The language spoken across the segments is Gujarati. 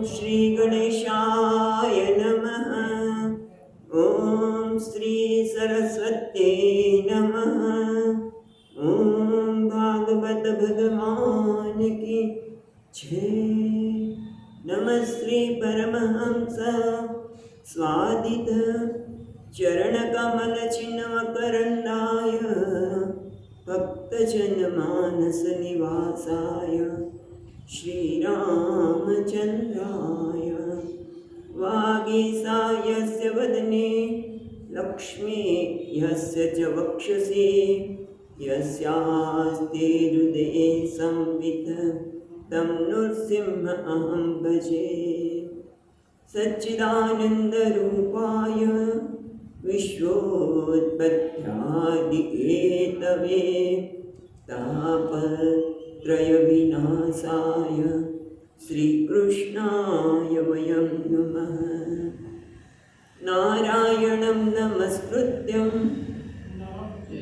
श्री गणेशाय नमः। ॐ श्री सरस्वत्यै नमः। ॐ भागवत भगवान की जय। नमः श्री परमहंस स्वादित चरणकमल चिन्मकरन्दाय भक्तजनमानस निवासाय श्रीरामचन्द्राय वागीसायस्य वदने लक्ष्मी यस्य च वक्षसि यस्यास्ते हृदये संवित् तं नृसिंहमहं भजे। सच्चिदानन्दरूपाय विश्वोत्पत्त्यादिहेतवे तापत्रयविनाशाय श्रीकृष्णाय वयं नमः। नारायणं नमस्कृत्यं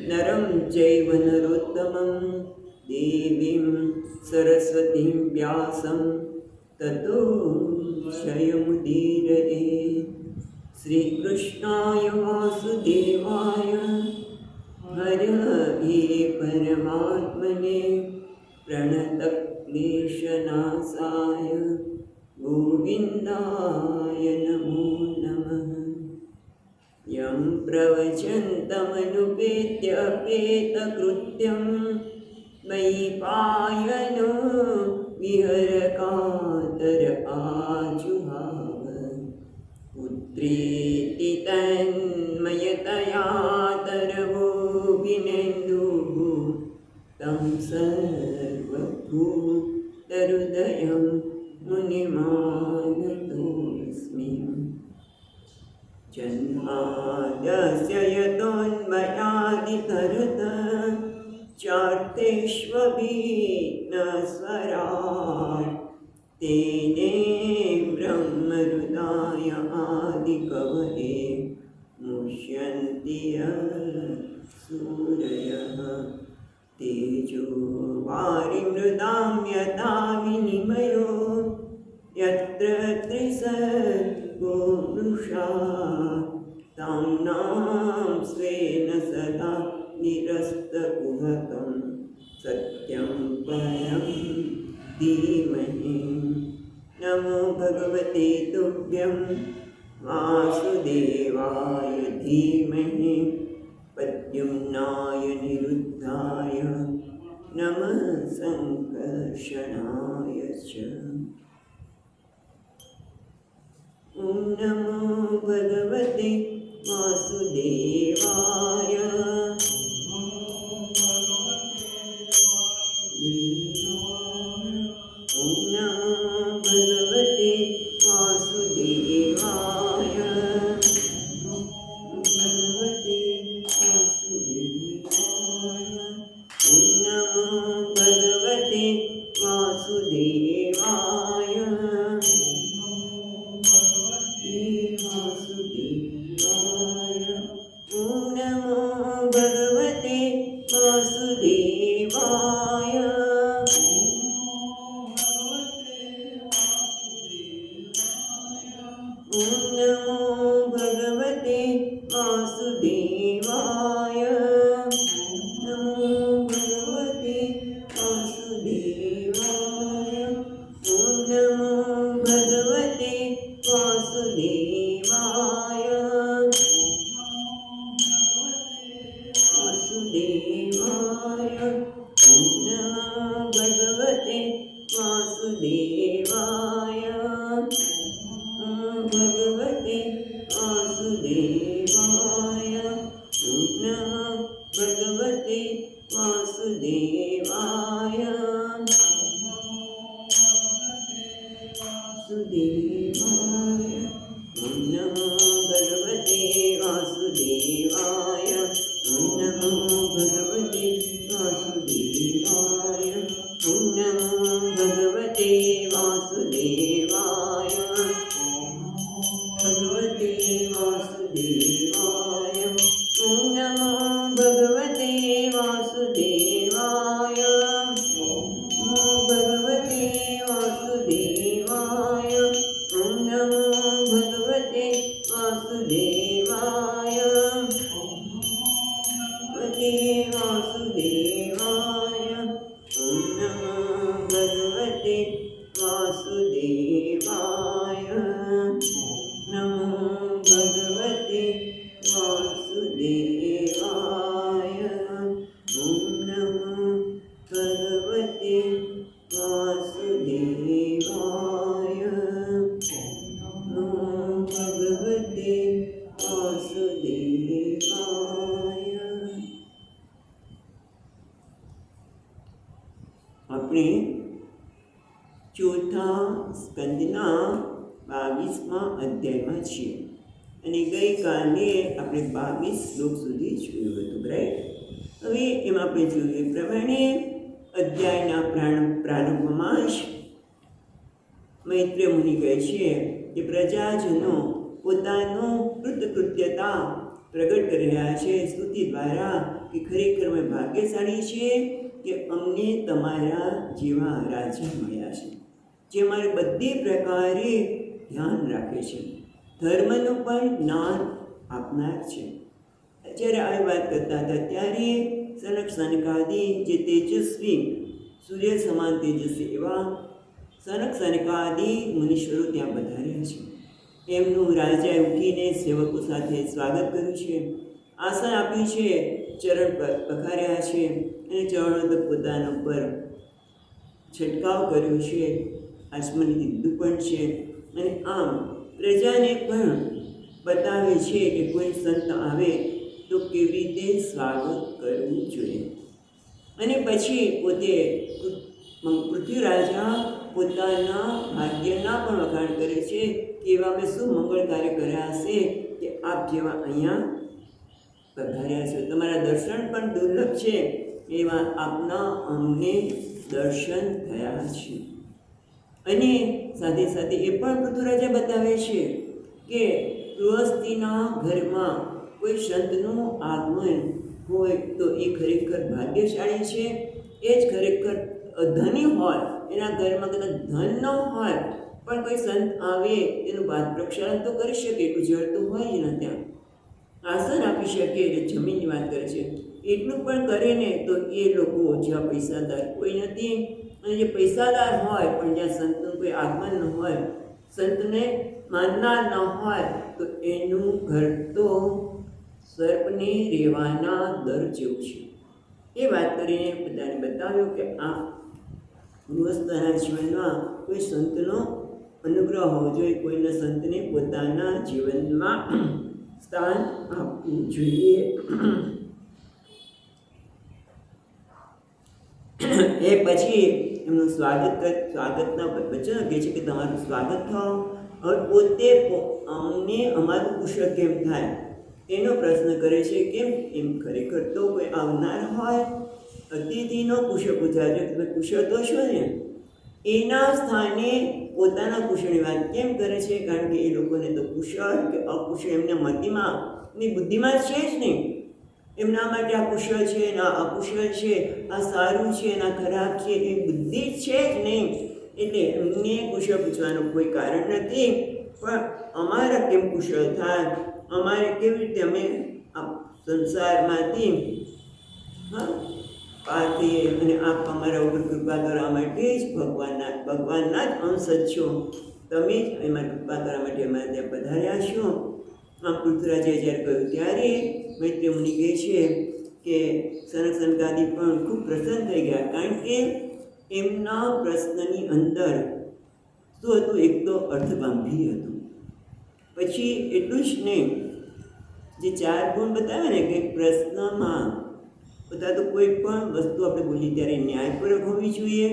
नरं चैव नरोत्तमं देवीं सरस्वतीं व्यासं ततो जयमुदीरये। श्रीकृष्णाय वासुदेवाय हरये परमात्मने प्रणतक्लेशनाशाय गोविन्दाय नमो नमः। यं प्रवचन्तमनुपेत्यपेतकृत्यं मयि पायनो विहरकातर आजुहाव। पुत्रेति तन्मयतया तरवोऽभिनेन्दुः तं सर्वभूतहृदयं मुनिमानतोऽस्मि। जन्माद्यस्य यतोऽन्वयादितरतः चार्तेष्वभिघ्नस्वराट् तेने ब्रह्महृदाय आदिकवये मुह्यन्ति सूरयः। तेजो वारिमृदां यथा विनिमयो यत्र त्रिसर्गो मृषा ताम्नां स्वेन सदा निरस्तकुहकं सत्यं परं धीमहि। नमो भगवते तुभ्यं वासुदेवाय धीमहि प्रद्युम्नाय निरुद्धाय नमः संकर्षणाय च। ॐ नमो भगवते वासुदेवाय। ॐ नमो भगवते वासुदेवाय। भगवते वासुदेवाय। ॐ नमो भगवते वासुदेवाय। वासुदेवाय। ॐ नमो भगवते वासुदेवाय। ॐ नमो भगवते वासुदेवाय। नमो भगवते वासुदेवाय। ॐ नमो भगवते वासुदेवाय। वासुदेवाय। ॐ नमो भगवते वासुदेवाय। भगवते वासुदेवाय। ॐ नमो भगवते वासुदेवाय। वासुदेवाय। ॐ नमो भगवते वासुदेवाय। ॐ नमो भगवते वासुदेवाय। ॐ नमो भगवते वासुदेवाय। भगवते वासुदेवाय। ॐ नमो भगवते वासुदेवाय। नमो भगवते वासुदेवाय। વાસુદેવાય. નમો ભગવતે વાસુદેવાય. આપણે ચોથા સ્કંદના 22મા અધ્યાયમાં છીએ અને ગઈકાલે આપણે 22 શ્લોક સુધી જોયું હતું, રાઈટ? હવે એમાં આપણે જોયું એ પ્રમાણે અધ્યાયના પ્રારંભમાં જ મૈત્રેય મુનિ કહે છે કે પ્રજાજનો પોતાનું કૃતકૃત્યતા પ્રગટ કરી રહ્યા છે સ્તુતિ દ્વારા કે ખરેખર અમે ભાગ્યશાળી છે કે અમને તમારા જેવા રાજા મળ્યા છે જે અમારે બધી પ્રકારે ધ્યાન રાખે છે, ધર્મનું પણ જ્ઞાન આપનાર છે. જ્યારે આવી વાત કરતા હતા ત્યારે સનક સનકાદી જે તેજસ્વી સૂર્ય સમાન તેજસ્વી એવા સનક સનકાદી મુનીશ્વરો ત્યાં પધાર્યા છે. એમનું રાજાએ ઉઠીને સેવકો સાથે સ્વાગત કર્યું છે, આસન આપ્યું છે, ચરણ પખાર્યા છે અને ચરણો પોતાના પર છંટકાવ કર્યો છે, આચમન દીધું પણ છે. અને આમ પ્રજાને પણ બતાવે છે કે કોઈ સંત આવે તો કેવી રીતે સ્વાગત કરવું જોઈએ. અને પછી પોતે પૃથ્વી રાજા પોતાના ભાગ્યના પણ વખાણ કરે છે કે એવા મેં શું મંગળ કાર્ય કર્યા હશે કે આપ જેવા અહીંયા પધાર્યા છો. તમારા દર્શન પણ દુર્લભ છે એવા આપના અમને દર્શન થયા છે. અને સાથે સાથે એ પણ પૃથ્વીરાજા બતાવે છે કે ગૃહસ્થીના ઘરમાં કોઈ સંતનું આગમન હોય તો એ ખરેખર ભાગ્યશાળી છે. એ જ ખરેખર ધની હોય, એના ઘરમાં કદાચ ધન ન હોય પણ કોઈ સંત આવે તેનું પાદ પ્રક્ષાલન તો કરી શકે, એટલું જળ તો હોય જ ને ત્યાં, આસન આપી શકે, જમીનની વાત કરે છે, એટલું પણ કરે ને તો એ લોકો જ્યાં પૈસાદાર કોઈ નથી અને જે પૈસાદાર હોય પણ જ્યાં સંતનું કોઈ આગમન ન હોય, સંતને માનનાર ન હોય તો એનું ઘર તો સર્પને રેવાના દર જેવું છે. એ વાત કરીને બધાને બતાવ્યું કે આ ગૃહસ્થના જીવનમાં કોઈ સંતનો અનુગ્રહ હોવો જોઈએ, કોઈના સંતને પોતાના જીવનમાં સ્થાન આપવું જોઈએ. એ પછી એમનું સ્વાગતના વચન કહે છે કે તમારું સ્વાગત થાવ. હવે પોતે અમને અમારું કુશળ કેમ થાય એનો પ્રશ્ન કરે છે. કેમ? એમ ખરેખર તો કોઈ આવનાર હોય અતિથિનો કુશળ પૂછાય છે, તમે કુશળ તો છો ને, એના સ્થાને પોતાના કુશળની વાત કેમ કરે છે? કારણ કે એ લોકોને તો કુશળ કે અકુશળ એમના મતિમાં ની બુદ્ધિમાં છે જ નહીં. એમના માટે આ કુશળ છે ને આ અકુશળ છે, આ સારું છે ને આ ખરાબ છે, એ બુદ્ધિ છે જ નહીં. એટલે એમને કુશળ પૂછવાનું કોઈ કારણ નથી. પણ અમારા કેમ કુશળ થાય, અમારે કેવી રીતે અમે આ સંસારમાંથી પાર થઈએ અને આપ અમારા ઉપર કૃપા કરવા માટે જ ભગવાનના જ અંશ છો, તમે જ અમારી કૃપા કરવા માટે અમારે ત્યાં પધાર્યા છો. આમ પૃથ્વીરાજે જ્યારે કહ્યું ત્યારે મૈત્રેય મુનિ કહે છે કે સનક સનકાદી પણ ખૂબ પ્રસન્ન થઈ ગયા, કારણ કે એમના પ્રશ્નની અંદર શું હતું? એક તો અર્થગાંભીર હતું, પછી એટલું જ નહીં, જે 4 ગુણ બતાવે ને કે પ્રશ્નમાં બધા તો કોઈ પણ વસ્તુ આપણે બોલીએ ત્યારે ન્યાયપૂર્વક હોવી જોઈએ,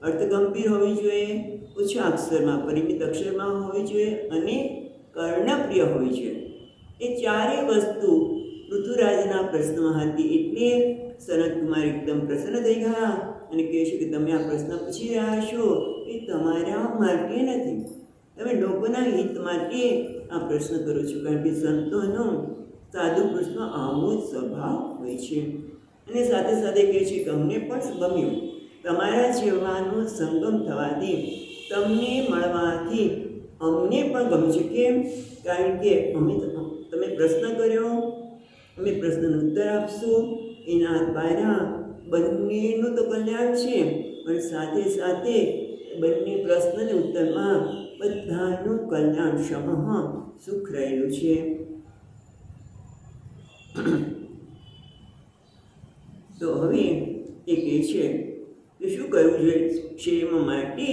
અર્થગંભીર હોવી જોઈએ, ઓછા અક્ષરમાં પરિમિત અક્ષરમાં હોવી જોઈએ અને કર્ણપ્રિય હોવી જોઈએ. એ ચારેય વસ્તુ પૃથ્વીરાજના પ્રશ્નમાં હતી. એટલે સનત કુમાર એકદમ પ્રસન્ન થઈ ગયા અને કહે છે કે તમે આ પ્રશ્ન પૂછી રહ્યા છો એ તમારા માટે નથી, તમે લોકોના હિત માટે આ પ્રશ્ન કરો છો. કારણ કે સંતોનો સાધુ પુરુષનો આવો જ સ્વભાવ હોય છે. અને સાથે સાથે કહે છે કે અમને પણ ગમ્યું, તમારા જેવાનો સંગમ થવાથી, તમને મળવાથી અમને પણ ગમ્યું છે. કેમ? કારણ કે તમે પ્રશ્ન કર્યો, અમે પ્રશ્નનો ઉત્તર આપશું, એના દ્વારા બંનેનું તો કલ્યાણ છે પણ સાથે સાથે બંને પ્રશ્નને ઉત્તરમાં બધાનું કલ્યાણ સમહ સુખ રહેલું છે. તો હવે એ કહે છે કે શું કરવું જોઈએ ક્ષેમ માટે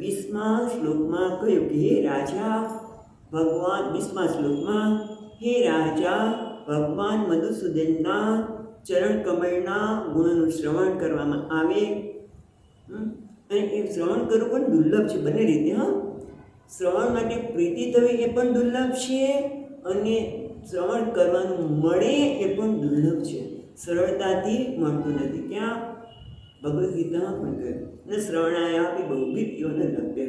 20મા શ્લોકમાં કહ્યું કે હે રાજા ભગવાન 20મા શ્લોકમાં હે રાજા ભગવાન મધુસૂદનના ચરણ કમળના ગુણોનું શ્રવણ કરવામાં આવે. અને એ શ્રવણ કરવું પણ દુર્લભ છે બંને રીતે. શ્રવણ માટે પ્રીતિ થવી એ પણ દુર્લભ છે અને શ્રવણ કરવાનું મળે એ પણ દુર્લભ છે. સરળતાથી મળતું નથી. ક્યાં? ભગવદ્ ગીતામાં પણ કહ્યું અને શ્રવણાયાપી બહુવિધ યોન લભ્ય.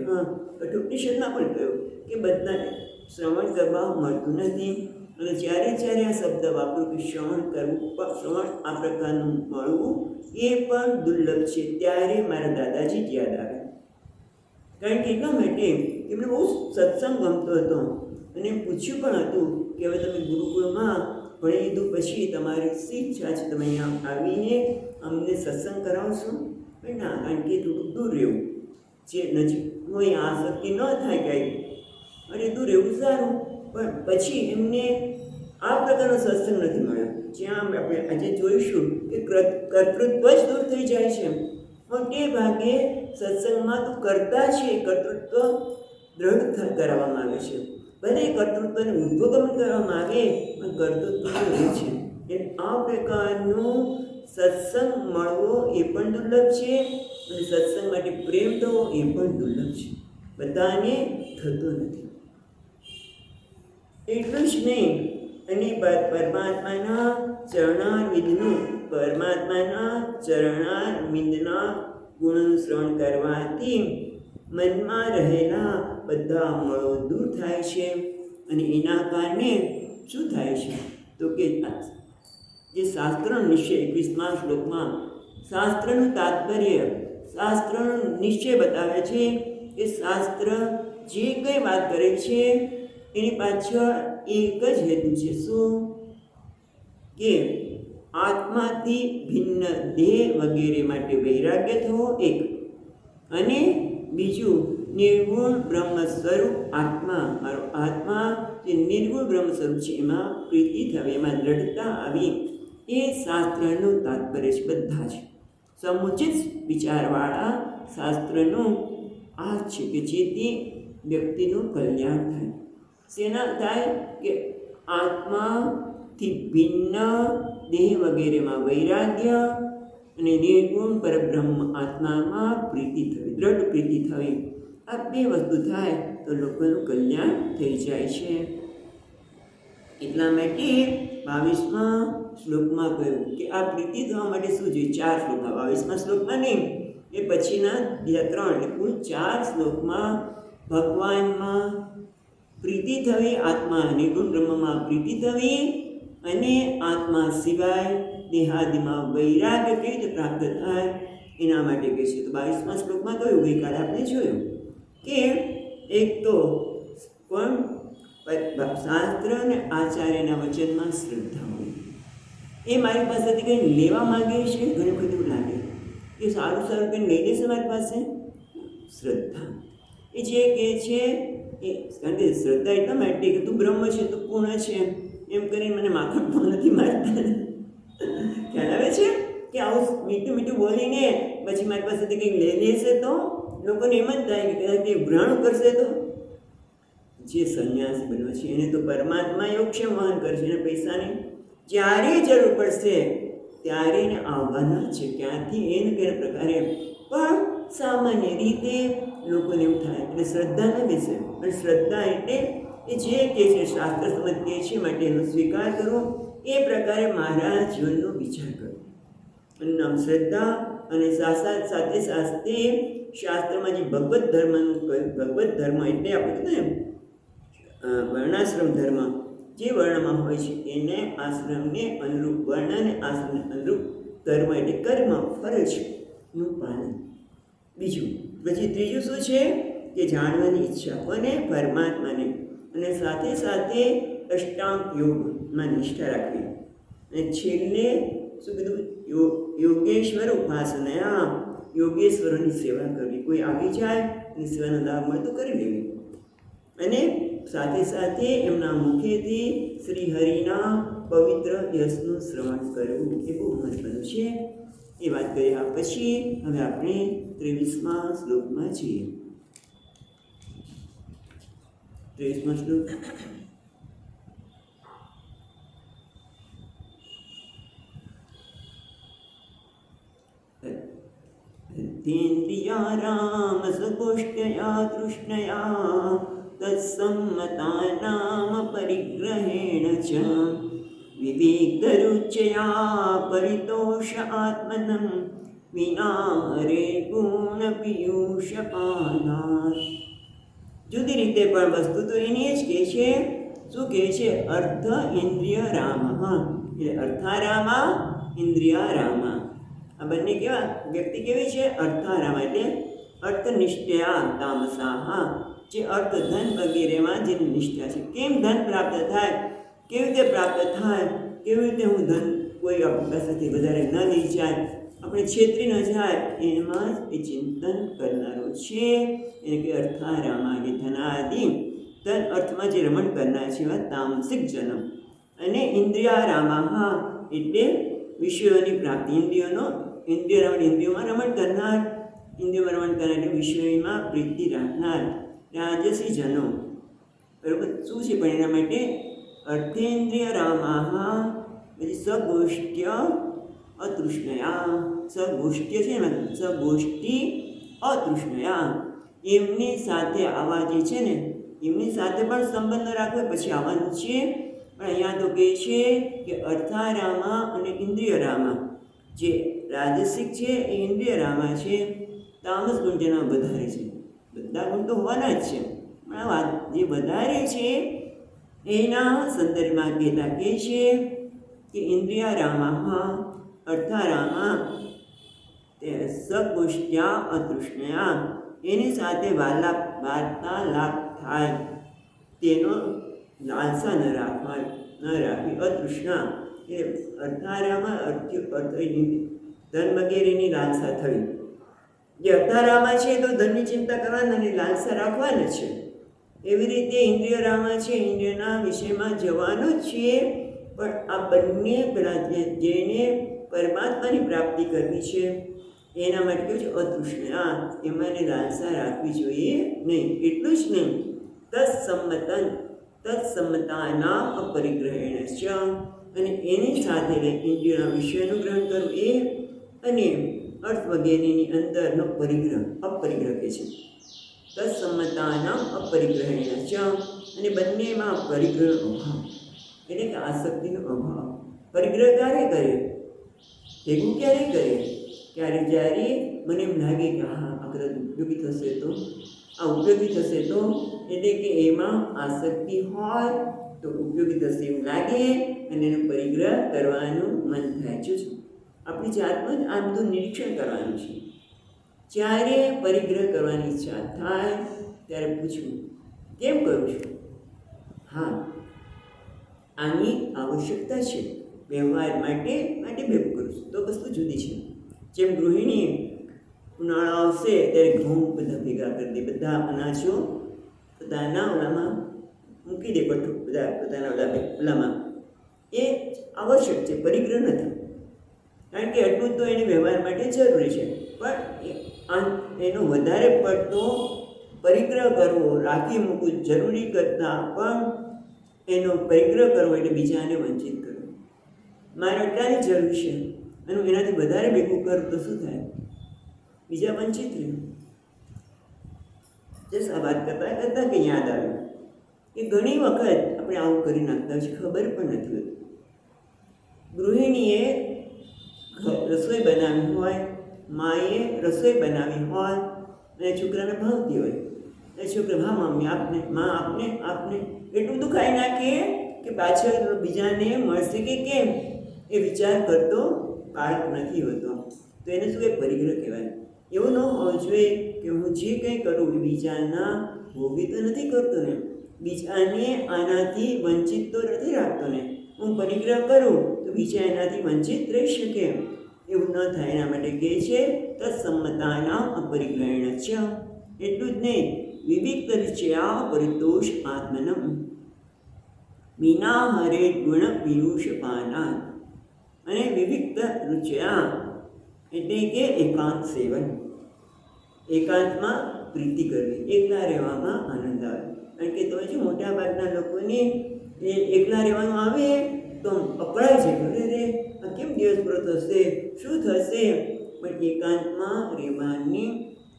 કઠોપનિષદમાં પણ કહ્યું કે બધાને શ્રવણ કરવા મળતું નથી. અને જ્યારે જ્યારે આ શબ્દ વાપરું કે શ્રવણ કરવું, શ્રવણ આ પ્રકારનું મળવું એ પણ દુર્લભ છે. ત્યારે મારા દાદાજી જ યાદ આવે. કારણ કે એટલા માટે એમને બહુ સત્સંગ ગમતો હતો અને પૂછ્યું પણ હતું કે હવે તમે ગુરુકુળમાં ભણી લીધું પછી તમારી શી ઈચ્છા છે, તમે અહીંયા આવીને અમને સત્સંગ કરાવશો? પણ ના, કારણ કે થોડુંક દૂર રહેવું જે નજીક હોય આસક્તિ ન થાય કાંઈ અને દૂર રહેવું સારું. પણ પછી એમને આ પ્રકારનો સત્સંગ નથી મળ્યો જ્યાં આપણે આજે જોઈશું કે કર્તૃત્વ જ દૂર થઈ જાય છે. મોટે ભાગે સત્સંગમાં તો કરતા છે, કર્તૃત્વ દ્રઢ કરાવવામાં આવે છે. ભલે કર્તૃત્વને ઉદ્ભગમન કરવામાં આવે પણ કર્તૃત્વ રહે છે. એટલે આ પ્રકારનું સત્સંગ મળવો એ પણ દુર્લભ છે અને સત્સંગ માટે પ્રેમ થવો એ પણ દુર્લભ છે. બધાને થતો નથી. એટલું જ નહીં, અને પરમાત્માના ચરણારવિંદના ગુણોનું શ્રવણ કરવાથી મનમાં રહેલા બધા મળો દૂર થાય છે. અને એના કારણે શું થાય છે તો કે જે શાસ્ત્રનો નિશ્ચય 21મા શ્લોકમાં શાસ્ત્રનું તાત્પર્ય, શાસ્ત્રનો નિશ્ચય બતાવે છે કે શાસ્ત્ર જે કંઈ વાત કરે છે એની પાછળ એક જ હેતુ છે. શું? કે આત્માથી ભિન્ન દેહ વગેરે માટે વૈરાગ્ય થવો એક, અને બીજું નિર્ગુણ બ્રહ્મ સ્વરૂપ આત્મા, મારો આત્મા જે નિર્ગુણ બ્રહ્મ સ્વરૂપ છે એમાં પ્રીતિ થવી, એમાં દ્રઢતા આવી, એ શાસ્ત્રનું તાત્પર્ય છે. બધા જ સમુચિત વિચારવાળા શાસ્ત્રનું આ છે કે જેથી વ્યક્તિનું કલ્યાણ થાય. શેના થાય? કે આત્માથી ભિન્ન દેહ વગેરેમાં વૈરાગ્ય અને નિર્ગુણ પરબ્રહ્મ આત્મામાં પ્રીતિ થવી, દ્રઢ પ્રીતિ થવી. આ બે વસ્તુ થાય તો લોકોનું કલ્યાણ થઈ જાય છે. એટલા માટે 22મા શ્લોકમાં કહ્યું કે આ પ્રીતિ થવા માટે શું જોઈએ? 4 શ્લોક. 22મા શ્લોકમાં નહીં, એ પછીના બીજા 3 એટલે કુલ 4 શ્લોકમાં ભગવાનમાં પ્રીતિ થવી, આત્મા નિર્ગુણ બ્રહ્મમાં પ્રીતિ થવી અને આત્મા સિવાય દેહાદિમાં વૈરાગ્ય કેવી રીતે પ્રાપ્ત થાય એના માટે કહે છે. તો 22મા શ્લોકમાં કહ્યું, ગઈકાલે આપણે જોયું કે એક તો પણ શાસ્ત્ર અને આચાર્યના વચનમાં શ્રદ્ધા હોય. એ મારી પાસેથી કંઈ લેવા માગે છે, ઘણું બધું લાગે કે સારું સારું કંઈ લઈ લેશે મારી પાસે. શ્રદ્ધા એ જે કહે છે એ, કારણ કે શ્રદ્ધા એટલા માટે કે તું બ્રહ્મ છે, તું પૂર્ણ છે એમ કરીને મને માખણ તો નથી મારતા. ખ્યાલ આવે છે કે આવું મીઠું મીઠું બોલીને પછી મારી પાસેથી કંઈક લઈ લેશે તો લોકોને એમ જ થાય કે કદાચ તે ભ્રાણું કરશે તો. જે સંન્યાસી બનવા છે એને તો પરમાત્મા યોગક્ષેમ વહન કરશે અને પૈસાની જ્યારે જરૂર પડશે ત્યારે એને આવવાના છે. ક્યાંથી એને કયા પ્રકારે પણ સામાન્ય રીતે લોકોને એવું થાય એટલે શ્રદ્ધા ન બેસે. પણ શ્રદ્ધા એટલે એ જે કહે છે શાસ્ત્ર સમજ કહે છે માટે એનો સ્વીકાર કરવો, એ પ્રકારે મારા જીવનનો વિચાર કરવો. અને નામ શ્રદ્ધા અને સાથે સાથે શાસ્ત્રમાં જે ભગવત ધર્મનું કહ્યું, ભગવત ધર્મ એટલે આપણે કીધું ને વર્ણાશ્રમ ધર્મ જે વર્ણમાં હોય છે એને આશ્રમને અનુરૂપ વર્ણ અને આશ્રમને અનુરૂપ ધર્મ એટલે કર્મ ફરજનું પાલન. બીજું પછી ત્રીજું શું છે કે જાણવાની ઈચ્છા અને પરમાત્માને, અને સાથે સાથે અષ્ટાંગ યોગમાં નિષ્ઠા રાખવી. અને છેલ્લે શું કીધું? યોગેશ્વર ઉપાસના, યોગેશ્વરોની સેવા કરવી. કોઈ આવી જાય અને સેવાનો લાભ મળે તો કરી લેવી. અને સાથે સાથે એમના મુખેથી શ્રી હરિના પવિત્ર યશનું શ્રવણ કરવું એ બહુ મહત્વનું છે. એ વાત કર્યા પછી હવે આપણે 23મા શ્લોકમાં છીએ. 23મો શ્લોક. ઇન્દ્રિયારામ સગોષ્ઠયા તૃષ્ણયા તત્સમ્મતાનામ પરિગ્रहेण ચ વિવિક્તરુચયા પરિતોષ આત્મનં વિના હરે ગુણ પિયુષપાનાત. જુદી રીતે પણ વસ્તુ તો એની જ કહે છે. શું કહે છે? અર્થ ઇન્દ્રિય રામ, એટલે અર્થારામા ઇન્દ્રિયારામા. આ બંને કેવા વ્યક્તિ કેવી છે? અર્થારામા એટલે અર્થનિષ્ઠયા તામસા, જે અર્થ ધન વગેરેમાં જે નિષ્ઠા છે. કેમ ધન પ્રાપ્ત થાય, કેવી રીતે પ્રાપ્ત થાય, કેવી રીતે હું ધન કોઈ આપણી પાસેથી વધારે ન લઈ જાય, આપણે છેતરી ન જાય, એમાં જ એ ચિંતન કરનારો છે. એને કે અર્થારામા કે ધનાદિ તન અર્થમાં જે રમણ કરનાર છે એવા તામસિક જન્મ. અને ઇન્દ્રિયારામા એટલે વિષયોની પ્રાપ્તિ, ઇન્દ્રિયોમાં રમણ કરનાર, ઇન્દ્રિયોમાં રમણ કરનાર એટલે વિષયોમાં પ્રીતિ રાખનાર રાજસી જનો. બરાબર. શું છે પણ એના માટે અર્થેન્દ્રિય રામા પછી સગોષ્ઠ્ય અતૃષ્ણયા. સગોષ્ઠ્ય છે એમાં સગોષ્ઠી અતૃષ્ણયા, એમની સાથે આવા જે છે ને એમની સાથે પણ સંબંધ રાખવો પછી આવવાનું છે. પણ અહીંયા તો કહે છે કે અર્થારામા અને ઇન્દ્રિયરામા. જે રાજસિક છે એ ઇન્દ્રિયરામા છે, તામસ ગુણ જેના વધારે છે. બધા ગુણ તો હોવાના જ છે, પણ આ વાત જે વધારે છે એના સંદર્ભમાં કહેતા કહે છે કે ઇન્દ્રિયારામા અર્થારામા તે સગોષ્ઠ્યા અતૃષ્ણયા, એની સાથે વાર્તાલાપ થાય તેનો લાલસા ન રાખવી. અતૃષ્ણા એટલે અર્થારામા ધન વગેરેની લાલસા થવી. જે અર્થારામા છે તો ધનની ચિંતા કરવાની અને લાલસા રાખવાની છે. એવી રીતે ઇન્દ્રિયરામા છે, ઇન્દ્રિયના વિષયમાં જવાનું જ છે. પણ આ બંને જેને પરમાત્માની પ્રાપ્તિ કરવી છે એના માટે કેવું છે? અતૃષ્ણા, એમાંને લાલસા રાખવી જોઈએ નહીં. એટલું જ નહીં, તત્સમ્મતાનામ અપરિગ્रहेણ ચ, અને એની સાથે ઇન્દ્રિયોના વિષયનું ગ્રહણ કરવું એ, અને અર્થ વગેરેની અંદરનો અપરિગ્રહ કે છે. તત્સમ્મતાનામ અપરિગ્रहेણ ચ, અને બંનેમાં પરિગ્રહનો અભાવ એટલે કે આસક્તિનો અભાવ. પરિગ્રહ ક્યારે કરે? ભેગું ક્યારે કરે? ક્યારે જ્યારે મને એમ લાગે કે હા આ કદાચ ઉપયોગી થશે તો, આ ઉપયોગી થશે તો, એટલે કે એમાં આસક્તિ હોય તો ઉપયોગી થશે એવું લાગે અને એનો પરિગ્રહ કરવાનું મન થાય. જોજો આપણી જાતમાં જ આ બધું નિરીક્ષણ કરવાનું છે. જ્યારે પરિગ્રહ કરવાની ઈચ્છા થાય ત્યારે પૂછવું કેમ કરું છું? હા, આની આવશ્યકતા છે વ્યવહાર માટે ભેગું કરું છું તો વસ્તુ જુદી છે. જેમ ગૃહિણી ઉનાળો આવશે ત્યારે ઘઉં બધા ભેગા કરી દે, બધા અનાજો પોતાના ઓલામાં મૂકી દે, બધા પોતાના ઓલામાં. એ આવશ્યક છે, પરિગ્રહ નથી. કારણ કે એટલું તો એને વ્યવહાર માટે જરૂરી છે. પણ એનો વધારે પડતો પરિગ્રહ કરવો, રાખી મૂકવું જરૂરી કરતાં પણ એનો પરિગ્રહ કરવો એટલે બીજાને વંચિત કરવો. મારે એટલાની જરૂર છે અને એનાથી વધારે ભેગું કરું તો શું થાય? બીજા વંચિત રહ્યું. જસ આ વાત કરતાં કે યાદ આવ્યું કે ઘણી વખત આપણે આવું કરી નાખતા છે, ખબર પણ નથી હોતી. ગૃહિણીએ રસોઈ બનાવી હોય, માએ રસોઈ બનાવી હોય અને છોકરાને ભાવતી હોય, એ છોકરા હા મમ્મી આપને, માં આપને એટલું બધું ખાઈ નાખીએ કે પાછળ બીજાને મળશે કે કેમ એ વિચાર કરતો બાળક નથી હોતો. તો એને શું એ પરિગ્રહ કહેવાય. એવું ન હોવું જોઈએ કે હું જે કંઈ કરું એ બીજાના ભોગી તો નથી કરતો ને, બીજાને આનાથી વંચિત તો નથી રાખતો ને. હું પરિગ્રહ કરું તો બીજા એનાથી વંચિત રહી શકે. એવું ન થાય એના માટે કહે છે તત્સમ્મતાનામ અપરિગ્रहेણ ચ. એટલું જ નહીં, વિવિક્તરુચયા પરિતોષ આત્મનમ વિના હરે ગુણ પિયુષપાના. અને વિવિક્ત રુચયા એટલે કે એકાંત સેવન, એકાંતમાં પ્રીતિ કરવી, એકલા રહેવામાં આનંદ આવે. કારણ કે તમે જો મોટા ભાગના લોકોને એ એકલા રહેવાનું આવે તો અકળાય છે, અરે રે આ કેમ દિવસ પૂરો થશે, શું થશે? પણ એકાંતમાં રહેવાની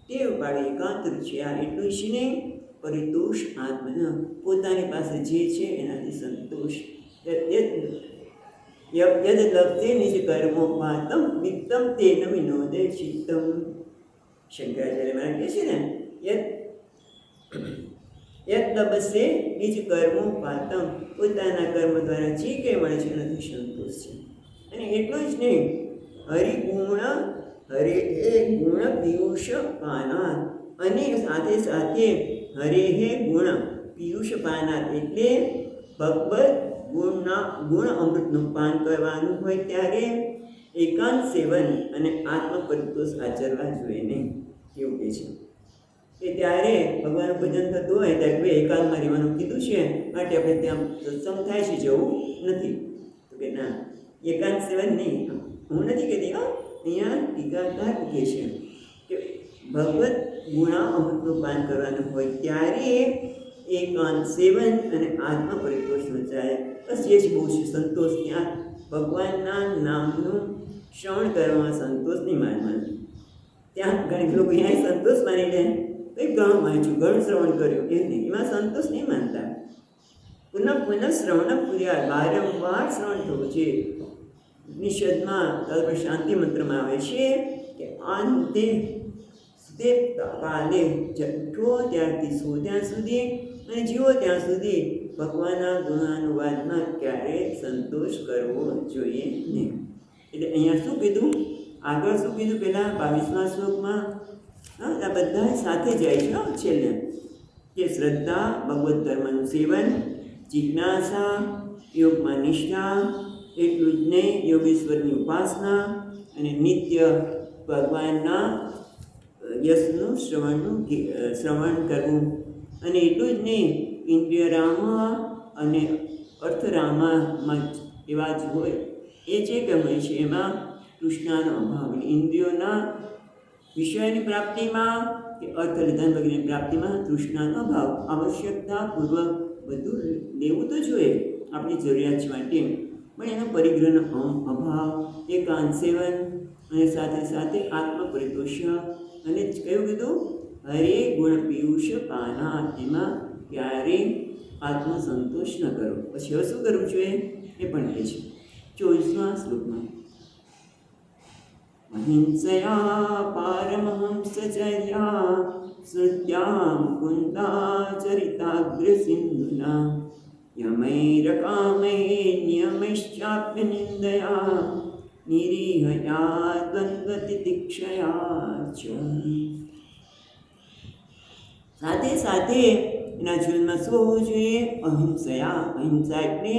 ટેવ પાડી. એકાંત રૂચ્યા એટલું જ નહીં, પરિતોષ આત્મન, પોતાની પાસે જે છે એનાથી સંતોષ. યદ લબ્ધે નિજ કર્મોપાતમ નિત્યમ તેન વિનોદે ચિત્તમ. શંકરાચાર્ય મહારાજ કહે છે ને, યદ લબ્ધે નિજ કર્મોપાતમ, પોતાના કર્મ દ્વારા જે કંઈ મળે છે એનાથી સંતોષ છે. અને એટલું જ નહીં, હરિગુણ હરે એ ગુણ પિયુષ પાનાત, અને સાથે સાથે હરે હે ગુણ પિયુષ પાનાત એટલે ભગવત ગુણ અમૃતનું પાન કરવાનું હોય ત્યારે એકાંત સેવન અને આત્મપરિતોષ આચરવા જોઈએ નહીં. કેવું કહે છે કે ત્યારે ભગવાનનું ભજન થતું હોય ત્યારે એકાંતમાં રહેવાનું કીધું છે, માટે આપણે ત્યાં સત્સંગ થાય છે જવું નથી. તો કે ના, એકાંત સેવન નહીં, હું નથી કહેતી. અહીંયા ટીકાકાર કહે છે કે ભગવત ગુણા અમૃતનું પાન કરવાનું હોય ત્યારે એકાંત સેવન અને આત્મપરિતોષ જાય. બસ એ જ બહુ છે. સંતોષ ત્યાં ભગવાનના નામનું શ્રવણ કરવામાં સંતોષ નહીં માનવાનું. ત્યાં ઘણી લોકો અહીંયા સંતોષ માની લે, કંઈ ઘણું વાંચ્યું, ઘણું શ્રવણ કર્યું, એ નહીં, એમાં સંતોષ નહીં માનતા. પુનઃ શ્રવણ પૂર્યા, વારંવાર શ્રવણ થવું છે. નિષદમાં શાંતિ મંત્રમાં આવે છે કે અંતે સુતે કાલે, ઉઠો ત્યારથી સો ત્યાં સુધી અને જીવો ત્યાં સુધી ભગવાનના ગુણાનુવાદમાં ક્યારેય સંતોષ કરવો જોઈએ નહીં. એટલે અહીંયા શું કીધું, આગળ શું કીધું પહેલાં 22મા શ્લોકમાં, આ બધા સાથે જાય છે છેલ્લે, કે શ્રદ્ધા, ભગવત ધર્મનું સેવન, જિજ્ઞાસા, યોગમાં નિષ્ઠા, એટલું જ નહીં યોગેશ્વરની ઉપાસના અને નિત્ય ભગવાનના યશનું શ્રવણ કરવું. અને એટલું જ નહીં ઇન્દ્રિયરામા અને અર્થરામામાં એવા જ હોય એ જે ગમે છે એમાં તૃષ્ણાનો અભાવ. ઇન્દ્રિયોના વિષયની પ્રાપ્તિમાં કે અર્થ ધન વગેરેની પ્રાપ્તિમાં તૃષ્ણાનો અભાવ. આવશ્યકતાપૂર્વક બધું લેવું તો જોઈએ આપણી જરૂરિયાત માટે, પણ એનો પરિગ્રહનો અભાવ, એકાંત સેવન અને સાથે સાથે આત્મપરિતોષ. અને કયું કીધું, હરે ગુણ પિયુષ પાના, એમાં ક્યારેય આત્મસંતોષ ન કરો. પછી હવે શું કરવું જોઈએ એ પણ કહે છે 24મા શ્લોકમાં, અહિંસયા પારમહંસચર્યા શ્રુત્યા મુકુંદાચરિતાગ્ર સિંધુના યમૈરકામૈર્નિયમૈશ્ચાપ્ય નિંદયા નિરીહયા દ્વંદ્વતિતિક્ષયા ચ. સાથે સાથે એના જીવનમાં શું હોવું જોઈએ, અહિંસયા. અહિંસા એટલે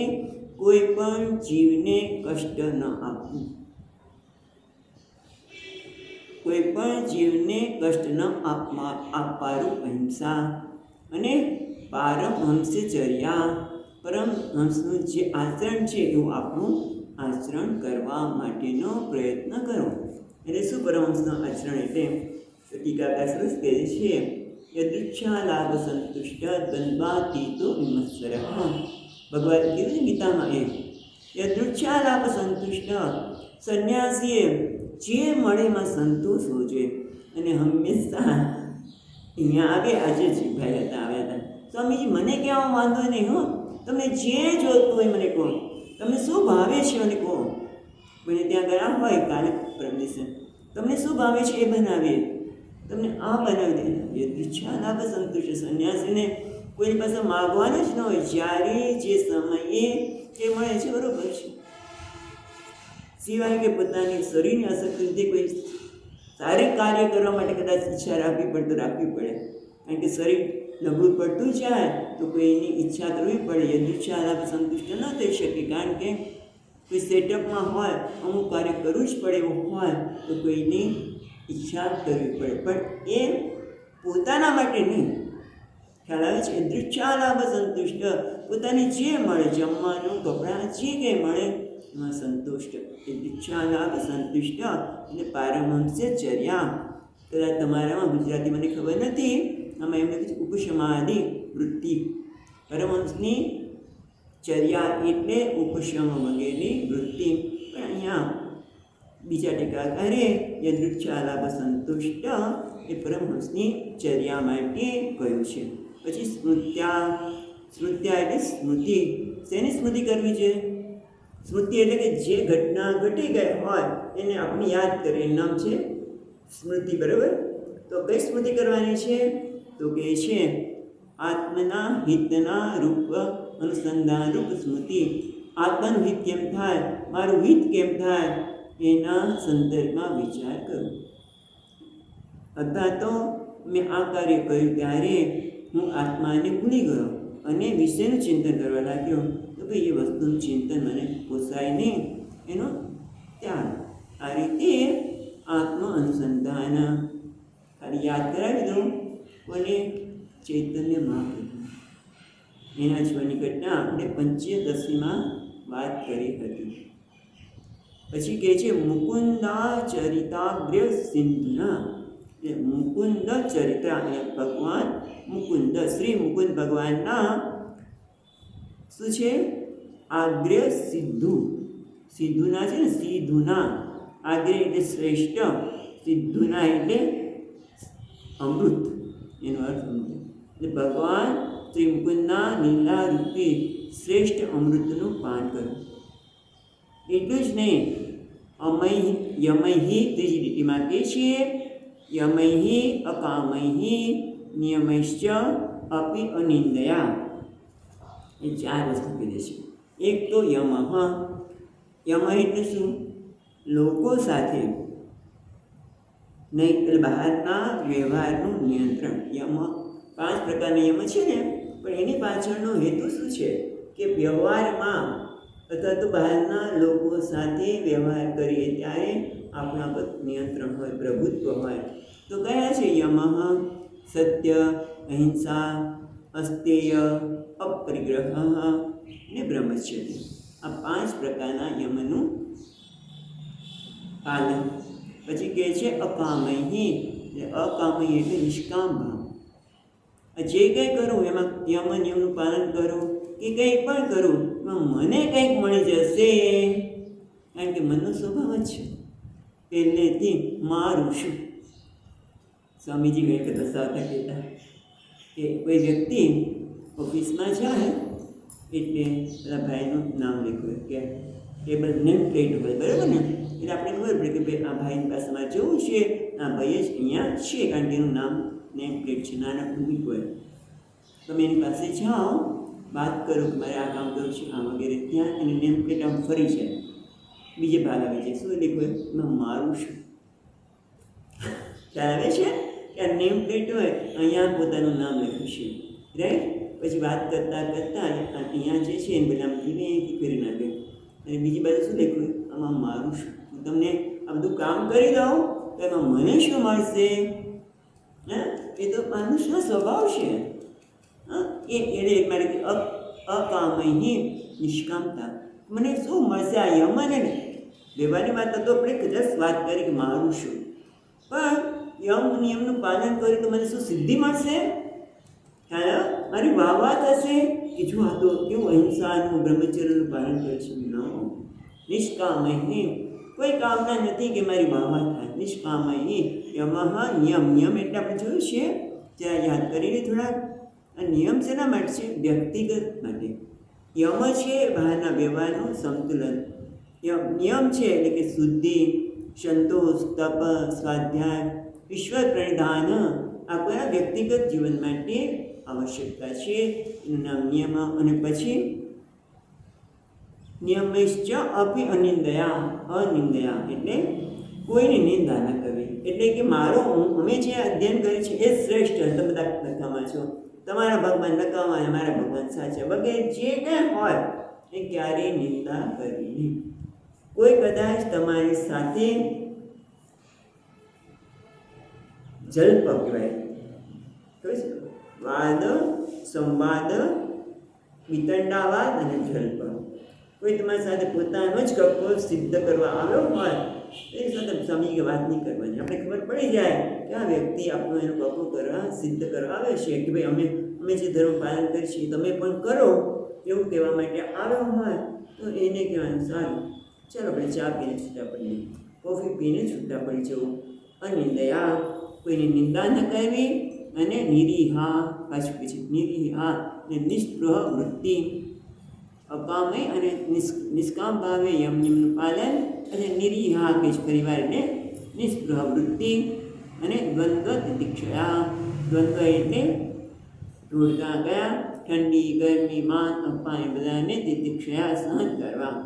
કોઈ પણ જીવને કષ્ટ ન આપવું, કોઈ પણ જીવને કષ્ટ ન આપવાનું અહિંસા. અને પારમહંસચર્યા, પરમહંસનું જે આચરણ છે એવું આપણું આચરણ કરવા માટેનો પ્રયત્ન કરો. એટલે શું પરમહંસનું આચરણ એટલે? ટીકાકાર સરસ કહે છે, યદૃચ્છા લાભ સંતુષ્ટ દ્વંદ્વાતીતો વિમત્સર. ભગવાન કીધું છે ગીતામાં, એ યદૃચ્છા લાભ સંતુષ્ટ, સંન્યાસીએ જે મળે એમાં સંતોષ હોવો જોઈએ. અને હંમેશા અહીંયા આવે, આજે જ ભાઈ હતા આવ્યા હતા, સ્વામીજી મને કહેવામાં વાંધો નહીં, હો તમને જે જોતું હોય મને કહો, તમને શું ભાવે છે મને કહો. મને ત્યાં ગયા હોય કાલે પરમ દિવસે, તમને શું ભાવે છે એ બનાવીએ, તમને આ બનાવી દે. યદૃચ્છા લાભ સંતુષ્ટ, સંન્યાસીને કોઈની પાસે માગવાનું જ ન હોય, જ્યારે જે સમયે જે મળે છે બરાબર છે. સિવાય કે પોતાની શરીરની આસક્તિથી કોઈ સારી કાર્ય કરવા માટે કદાચ ઈચ્છા રાખવી પડે તો રાખવી પડે, કારણ કે શરીર નબળું પડતું જાય તો કોઈની ઈચ્છા કરવી પડે. યદૃચ્છા લાભ સંતુષ્ટ ન થઈ શકે, કારણ કે કોઈ સેટઅપમાં હોય, અમુક કાર્ય કરવું જ પડે એવું હોય તો કોઈની ઈચ્છા કરવી પડે, પણ એ પોતાના માટે નહીં. ખ્યાલ આવે છે? યદૃચ્છા લાભ સંતુષ્ટ, પોતાને જે મળે, જમવાનું, કપડાં, જે કંઈ મળે એમાં સંતુષ્ટ. યદૃચ્છા લાભ સંતુષ્ટ એટલે પારમહંસચર્યા. કદાચ તમારામાં ગુજરાતી મને ખબર નથી, આમાં એમ લખ્યું છે ઉપશમાદિ વૃત્તિ. પરમહંસની ચર્યા એટલે ઉપશમ વગેરેની વૃત્તિ. પણ અહીંયા બીજા ટીકાકારે યદૃચ્છાલાભ સંતુષ્ટ એ પરમહંસની ચર્યા માટે કહ્યું છે. પછી સ્મૃત્યા. સ્મૃત્યા એટલે સ્મૃતિ. શેની સ્મૃતિ કરવી છે? સ્મૃતિ એટલે કે જે ઘટના ઘટી ગઈ હોય એને આપણે યાદ કરીએ, નામ છે સ્મૃતિ. બરાબર? તો કઈ સ્મૃતિ કરવાની છે? તો કે છે આત્મના હિતના રૂપ અનુસંધાન રૂપ સ્મૃતિ. આત્માનું હિત કેમ થાય, મારું હિત કેમ થાય, એના સંદર્ભમાં વિચાર કરો. અથવા તો મેં આ કાર્ય કર્યું ત્યારે હું આત્માને ભૂલી ગયો અને વિષયનું ચિંતન કરવા લાગ્યો, તો ભાઈ એ વસ્તુનું ચિંતન મને પોસાય નહીં, એનો ત્યાગ. આ રીતે આત્મ અનુસંધાન ખાલી યાદ કરાવી દો. કોને? ચૈતન્ય મહાપ્રભુ. એના જીવનની ઘટના આપણે પંચદશીમાં વાત કરી હતી. પછી કહે છે મુકુંદા ચરિતાગ્ર્ય સિંધુના. એટલે મુકુંદ ચરિત્ર અને ભગવાન મુકુંદ, શ્રી મુકુંદ ભગવાનના શું છે? આગ્ર્ય સિદ્ધુ. સિદ્ધુના છે ને, સિદ્ધુના. આગ્ર્ય એટલે શ્રેષ્ઠ, સિદ્ધુના એટલે અમૃત, એનો અર્થ અમૃત. એટલે ભગવાન શ્રી મુકુંદના લીલા રૂપે શ્રેષ્ઠ અમૃતનું પાન કરવું. એટલું જ નહીં, યમૈહિ ત્રીજી લીટીમાં કહે છે યમૈહિ અકામૈહિ નિયમૈશ્ચ અપિ અનિંદયા. એ 4 વસ્તુ કીધી છે. એક તો યમઃ. યમ એટલે શું? લોકો સાથે નહીં, એટલે બહારના વ્યવહારનું નિયંત્રણ. યમ 5 પ્રકારના યમ છે ને, પણ એની પાછળનો હેતુ શું છે? કે વ્યવહારમાં અથવા તો બહારના લોકો સાથે વ્યવહાર કરીએ ત્યારે આપણા પર નિયંત્રણ હોય, પ્રભુત્વ હોય. તો કયા છે? યમઃ સત્ય, અહિંસા, અસ્તેય, અપરિગ્રહ ને બ્રહ્મચર્ય. આ 5 પ્રકારના યમનું પાલન. પછી કહે છે અકામૈહિ. અકામૈહિ એટલે નિષ્કામ ભાવ. જે કંઈ કરું એમાં યમ નિયમનું પાલન કરું કે કંઈ પણ કરું એમાં મને કંઈક મળી જશે, કારણ કે મનનો સ્વભાવ જ છે પહેલેથી મારું શું. સ્વામીજી કંઈક દર્શાવતા કહેતા કે કોઈ વ્યક્તિ ઓફિસમાં જાય એટલે પેલા ભાઈનું નામ લખ્યું કે ટેબલ નેમ પ્લેટ હોય, બરાબર ને? એટલે આપણે ખબર પડે કે ભાઈ આ ભાઈની પાસે મારે જવું છે, આ ભાઈ જ અહીંયા છે, કારણ કે એનું નામ નેમ પ્લેટ છે. નાના ભૂમિક હોય. તમે એની પાસે જાઓ, વાત કરો કે મારે આ કામ કરવું છે, આ વગેરે. ત્યાં એની નેમ પ્લેટ આમ ફરી જાય, બીજે ભાગ આવે છે. શું લખ્યું? એમાં મારું શું. ખ્યાલ આવે છે કે આ નેમ પ્લેટ હોય, અહીંયા પોતાનું નામ લખ્યું છે, રાઈટ? પછી વાત કરતાં કરતાં અહીંયા જે છે એને બધા ધીમે કરી નાખે, અને બીજી બાજુ શું લખ્યું? આમાં મારું શું. હું તમને આ બધું કામ કરી દઉં તો એમાં મને શું મળશે? હા, એ તો મનુષ્યનો સ્વભાવ છે. હા, એટલે મારે અકામૈહિ નિષ્કામતા. મને શું મળશે? આ યમને ને વ્યવહારની વાત તો આપણે કદાચ વાત કરી કે મારું શું, પણ યમ નિયમનું પાલન કર્યું તો મને શું સિદ્ધિ મળશે? હા, મારી વાહ થશે કે જો આ તો કેવું અહિંસાનું બ્રહ્મચર્યનું પાલન કરે છે. નિષ્કામૈહિ. કોઈ કામના નથી કે મારી વાહ થાય. નિષ્કામૈહિ યમઃ નિયમ. નિયમ એટલે આપણે જોયું છે, ત્યાં યાદ કરીને થોડાક. આ નિયમ શેના માટે છે? વ્યક્તિગત માટે. યમ છે બહારના વ્યવહારનું સંતુલન. નિયમ છે એટલે કે શુદ્ધિ, સંતોષ, તપ, સ્વાધ્યાય, ઈશ્વર પ્રણિધાન. આ બધા વ્યક્તિગત જીવન માટે આવશ્યકતા છે. એનું નામ નિયમ. અને પછી નિયમૈશ્ચ અપિ અનિંદયા. અનિંદયા એટલે કોઈની નિંદા ન કરવી. એટલે કે મારો અમે જે અધ્યયન કર્યું છે એ શ્રેષ્ઠ. તમે બધા નકામા છો, તમારા ભગવાન નકામા અને મારા ભગવાન સાચા વગેરે જે કંઈ હોય એ ક્યારેય નિંદા કરવી નહીં. કોઈ કદાચ તમારી સાથે જલ્પ કહેવાય, વાદ, સંવાદ, વિતંડાવાદ અને જલ્પ. કોઈ તમારી સાથે પોતાનો જ કપો સિદ્ધ કરવા આવ્યો હોય એની સાથે સ્વામી કે વાત નહીં કરવાની. આપણે ખબર પડી જાય કે આ વ્યક્તિ આપણું એનું કપડું કરવા સિદ્ધ કરવા આવે છે કે ભાઈ અમે જે ધર્મ પાલન કરીએ છીએ તમે પણ કરો એવું કહેવા માટે આવ્યો હોય તો એને કહેવાનું સારું ચાલો આપણે ચા પીને છૂટા પડીએ, કોફી પીને છૂટા પડી જવું. અને દયા કોઈની નિંદા ન કરવી અને નિરીહા પાછું કે છે નિરીહા અને નિષ્પૃહ વૃત્તિ અપામય અને નિષ્કામ ભાવે યમ નિયમનું પાલન અને નિરીહા કે પરિવારને નિષ્પૃહ વૃત્તિ અને દ્વંદ્વ તિતિક્ષયા. દ્વંદ્વ એટલે ઢોળકા ગયા, ઠંડી ગરમી માન અપાય બધાને તિતિક્ષયા સહન કરવા.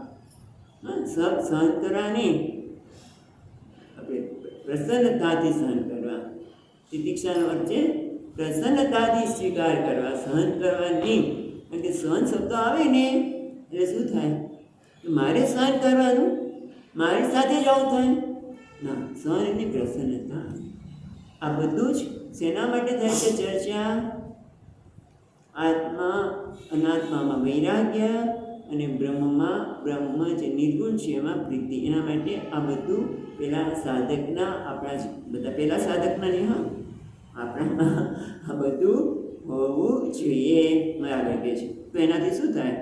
સહન કરવાની આપણે પ્રસન્નતાથી સહન કરવા. તિતિક્ષાનો અર્થ છે પ્રસન્નતાથી સ્વીકાર કરવા, સહન કરવા નહીં. કારણ કે સહન શબ્દ આવે ને એટલે શું થાય કે મારે સહન કરવાનું, મારી સાથે જ આવું થાય ના. સહન એટલે પ્રસન્નતા. આ બધું જ શેના માટે થાય છે ચર્ચા? આત્મા અનાત્મામાં વૈરાગ્ય અને બ્રહ્મમાં જે નિર્ગુણ છે એમાં પ્રીતિ. એના માટે આ બધું પેલા સાધકના, આપણા જ બધા પેલા સાધકના નહીં, હા આપણામાં આ બધું હોવું જોઈએ બરાબર કે છે. તો એનાથી શું થાય?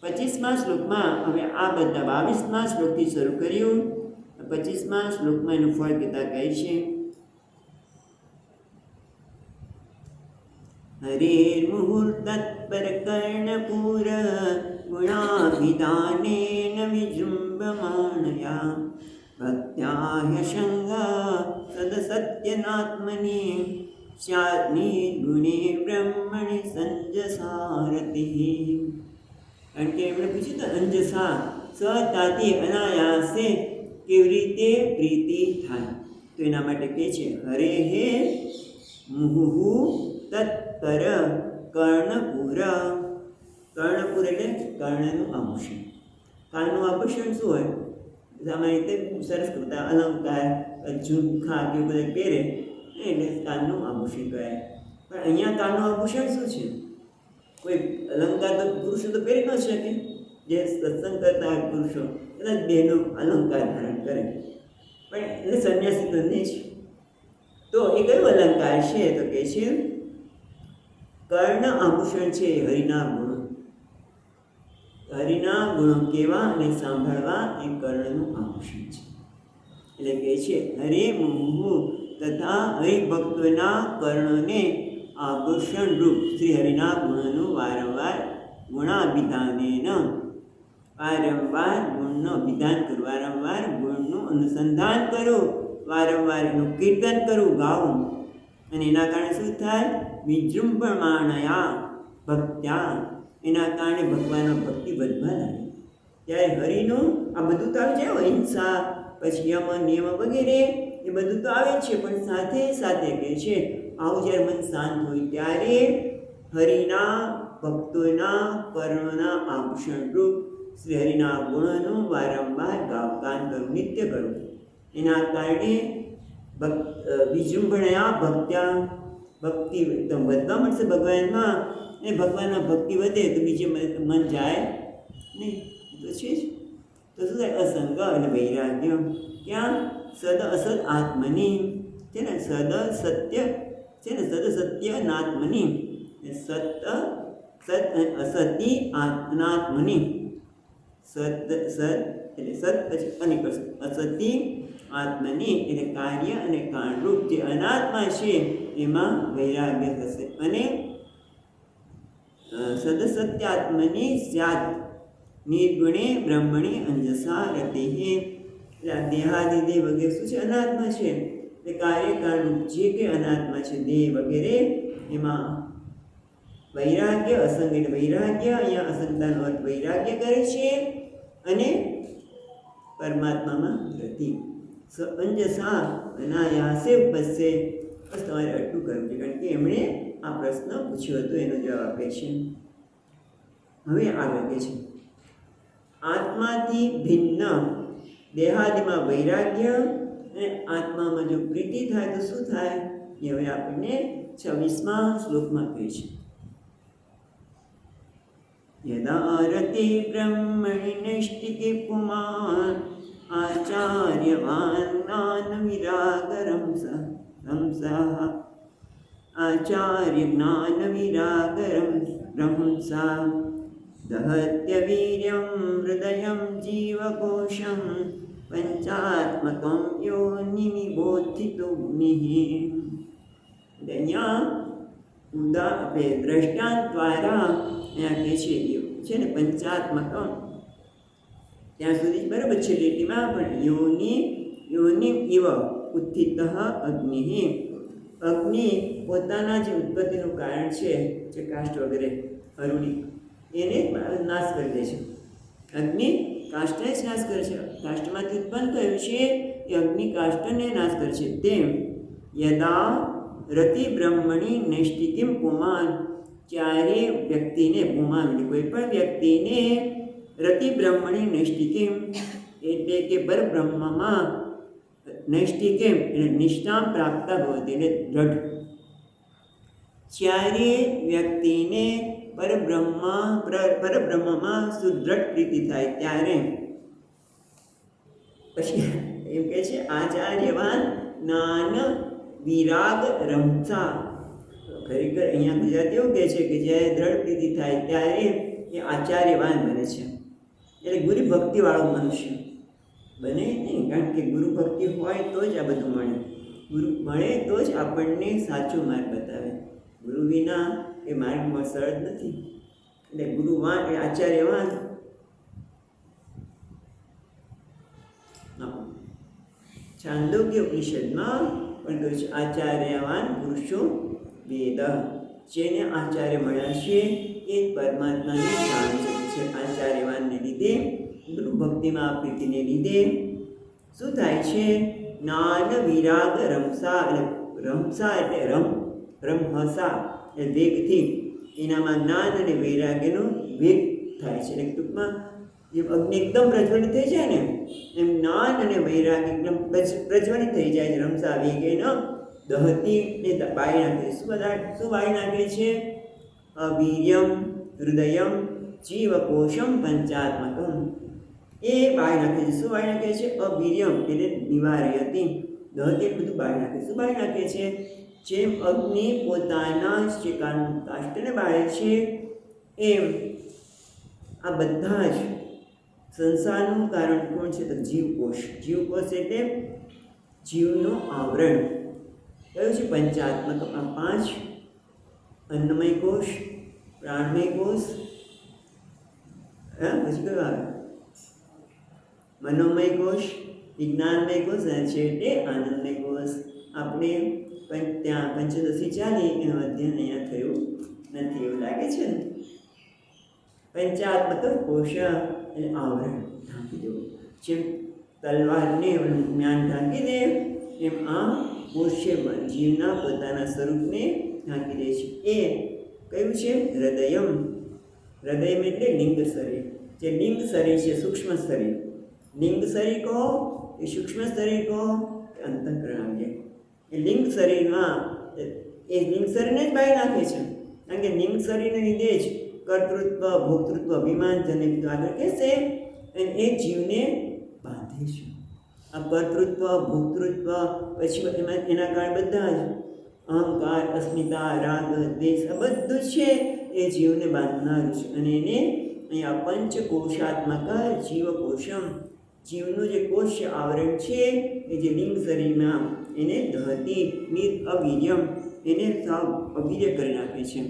25મા શ્લોકમાં હવે આ બધા 22મા શ્લોકથી શરૂ કર્યું. 25મા શ્લોકમાં એનું ફળ કહેતા કહે છે હરેર્મુહૂર્તત્પર કર્ણપૂર ગુણાભિધાનેન વિજૃંભમાણયા ભક્ત્યા શંગા સદસત્યનાત્મનિ સ્યાત્ નિર્ગુણે બ્રહ્મણિ સંજસારતિઃ. કારણ કે એમણે પૂછ્યું તો અંજસા સહજતાથી અનાયાસે કેવી રીતે પ્રીતિ થાય? તો એના માટે કહે છે હરે હે મુહુ તત્પર કર્ણપુર. કર્ણપુર એટલે કર્ણનું આભૂષણ. કાનનું આભૂષણ શું હોય? સામાન્ય રીતે સરસ કરતા અલંકાર ઝુમખા કે બધા પહેરે એટલે કાનનું આભૂષણ કહેવાય. પણ અહીંયા કાનનું આભૂષણ શું છે? કોઈ અલંકાર તો પુરુષો તો પહેરી ન શકે. જે સત્સંગ કરતા હોય પુરુષો કદાચ બેનો અલંકાર ધારણ કરે, પણ એટલે સંન્યાસી તો નહીં જ. તો એ કયું અલંકાર છે? તો કહે છે કર્ણ આભૂષણ છે હરિના ગુણો. હરિના ગુણો કેવા અને સાંભળવા એ કર્ણનું આભૂષણ છે. એટલે કહે છે હરે મુહુ તથા હરિભક્તોના કર્ણને આભૂષણ રૂપ શ્રી હરિના ગુણનું વારંવાર ગુણાભિધાનેન વારંવાર ગુણનું અભિધાન કરું, વારંવાર ગુણનું અનુસંધાન કરું, વારંવાર એનું કીર્તન કરું, ગાવું. અને એના કારણે શું થાય? વિજૃંભમાણયા ભક્ત્યા. એના કારણે ભગવાનનો ભક્તિ વધવા લાગે. ત્યારે હરિનું આ બધું તો આવી જાય, હિંસા પછી યમ નિયમ વગેરે એ બધું તો આવે છે, પણ સાથે સાથે કહે છે આવું જ્યારે મન શાંત હોય ત્યારે હરિના ભક્તોના કર્ણના આભૂષણ રૂપ શ્રી હરિના ગુણોનું વારંવાર ગાન કરું, નિત્ય કરું. એના કારણે વિજૃંભણયા ભક્ત્યા, ભક્તિ એકદમ વધવા મળશે ભગવાનમાં. એ ભગવાનના ભક્તિ વધે તો બીજે મન જાય નહીં. તો છે જ. તો શું થાય? અસંગ એટલે વૈરાગ્ય. ક્યાં? સદ અસદ આત્મની છે ને, સદ સત્ય છે ને, સદ સત્ય નાત્મની. સત સત અસતી અનાત્મની. સત સત એટલે સત પછી અનિકસ અસતી આત્મની એટલે કાર્ય અને કારણરૂપ જે અનાત્મા છે એમાં વૈરાગ્ય થશે. અને સદસત્યાત્મની સ્યાત નિર્ગુણે બ્રહ્મણી અંજસા રતિઃ. એટલે આ દેહાદિદેહ વગેરે શું છે? અનાત્મા છે. એટલે કાર્યકારણરૂપ જે કે અનાત્મા છે દેહ વગેરે એમાં વૈરાગ્ય. અસંગ એટલે વૈરાગ્ય. અહીંયા અસંગતાનો અર્થ વૈરાગ્ય કરે છે. અને પરમાત્મામાં રતિ. અંજસા અનાયાસે ઉપસ્સે. બસ તમારે આટલું કરવું છે, કારણ કે એમણે આ પ્રશ્ન પૂછ્યો હતો એનો જવાબ આપે છે. હવે આગળ કહે છે આત્માથી ભિન્ન દેહાદિમાં વૈરાગ્ય અને આત્મામાં જો પ્રીતિ થાય તો શું થાય? એ હવે આપણને 26મા શ્લોકમાં કહે છે યદા રતિ બ્રહ્મણિ નૈષ્ટિકે પુમાન આચાર્યવાન જ્ઞાનવિરાગરંસઃ આચાર્ય જ્ઞાનવિરાગરંસા દહત્યવીર્યં હૃદયં જીવકોશં પંચાત્મકં યોનિમિબોધિતોગ્નિઃ. અહીંયા આપણે દ્રષ્ટાંત દ્વારા અહીંયા કહે છે ને પંચાત્મકમ ત્યાં સુધી બરાબર છે લીટીમાં, પણ યોનિ ઇવ ઉત્થિત અગ્નિ. અગ્નિ પોતાના જે ઉત્પત્તિનું કારણ છે જે કાષ્ઠ વગેરે અરુણી એને નાશ કરી દે છે. અગ્નિ કાષ્ઠને જ નાશ કરે છે. કાષ્ઠમાંથી ઉત્પન્ન થયું છે એ અગ્નિ કાષ્ઠને નાશ કરે છે. તેમ યદા રતિ બ્રહ્મણી નૈષ્ટિકીમ પુમાન, જ્યારે વ્યક્તિને પુમાન કોઈ પણ વ્યક્તિને રતિ બ્રહ્મણી નૈષ્ટિકીમ એટલે કે પરબ્રહ્મમાં નૈષ્ટિકીમ એટલે નિષ્ઠા પ્રાપ્ત ભવતી એટલે દ્રઢ. જ્યારે વ્યક્તિને પરબ્રહ્મમાં સુદૃઢ પ્રીતિ થાય ત્યારે પછી એમ કહે છે આચાર્યવાન જ્ઞાન વિરાગ રમતા. ખરેખર અહીંયા ગુજરાતી એવું કહે છે કે જ્યારે દ્રઢ પ્રીતિ થાય ત્યારે એ આચાર્યવાન બને છે, એટલે ગુરુ ભક્તિવાળો મનુષ્ય બને નહીં. કારણ કે ગુરુ ભક્તિ હોય તો જ આ બધું મળે. ગુરુ મળે તો જ આપણને સાચો માર્ગ બતાવે. ગુરુ વિના એ માર્ગમાં સરળ નથી. એટલે ગુરુવાન એ આચાર્યવાન. છાંદોગ્ય ઉપનિષદમાં પણ કહ્યું છે આચાર્યવાન પુરુષો વેદ. જેને આચાર્ય મળ્યા છે એ પરમાત્માને જાણી શકે છે. આચાર્યવાનને લીધે ગુરુ ભક્તિમાં પ્રીતિને લીધે શું થાય છે? જ્ઞાન વિરાગ રમસા, એટલે રમસા એટલે રમહસા એટલે વેગથી એનામાં જ્ઞાન અને વૈરાગ્યનો વેગ થાય છે. એટલે ટૂંકમાં જેમ અગ્નિ એકદમ પ્રજ્વલિત થઈ જાય ને એમ જ્ઞાન અને વૈરાગ્ય એકદમ પ્રજ્વલિત થઈ જાય છે. રમસા વેગેન દહતી ને બાળી નાખે. શું બાળી નાખે છે? અવીર્યમ હૃદયમ જીવકોશમ પંચાત્મકમ. એ બાળી નાખે છે. શું બાળી નાખે છે? અવીર્યમ એટલે નિવાર્યતિ. દહતી બધું બાળી નાખે. શું બાળી નાખે છે? જેમ અગ્નિ પોતાના જે કાષ્ઠને બાળે છે એમ આ બધા જ સંસારનું કારણ કોણ છે? તો જીવકોશ. જીવકોશ એટલે જીવનું આવરણ. કયું છે? પંચાત્મક. આ 5 અન્નમય કોષ, પ્રાણમય કોષ, પછી કયું આવે? મનોમય કોષ, વિજ્ઞાનમય કોષ અને છેવટે આનંદમય કોષ. આપણે ત્યાં પંચદશી ચાલી એનું અધ્યયન અહીંયા થયું નથી એવું લાગે છે ને. પંચાત્મક કોષ એટલે આવરણ ઢાંકી દેવું. જેમ તલવારને જ્ઞાન ઢાંકી દે એમ આ કોષ છે જીવના પોતાના સ્વરૂપને ઢાંકી દે છે. એ કયું છે? હૃદયમ. હૃદયમ એટલે લિંગ શરીર. જે લિંગ શરીર છે સૂક્ષ્મ શરીર. લિંગ શરીર કહો એ સૂક્ષ્મ શરીર કહો કે અંતઃકરણ આવી જાય. એ લિંગ શરીરમાં એ લિંગ શરીરને જ બાળી નાખે છે. કારણ કે લિંગ શરીરને લીધે જ કર્તૃત્વ ભોક્તૃત્વ અભિમાન જનક આગળ કહેશે અને એ જીવને બાંધે છે. આ કર્તૃત્વ ભોક્તૃત્વ પછી એના કારણે બધા જ અહંકાર અસ્મિતા રાગ દ્વેષ આ બધું છે એ જીવને બાંધનારું છે. અને એને અહીંયા પંચકોશાત્મક જીવકોશમ, જીવનું જે કોષ આવરણ છે એ જે લિંગ શરીરમાં એને દહતી અવીર્યમ એને સાવ અવીર્ય કરી નાખે છે.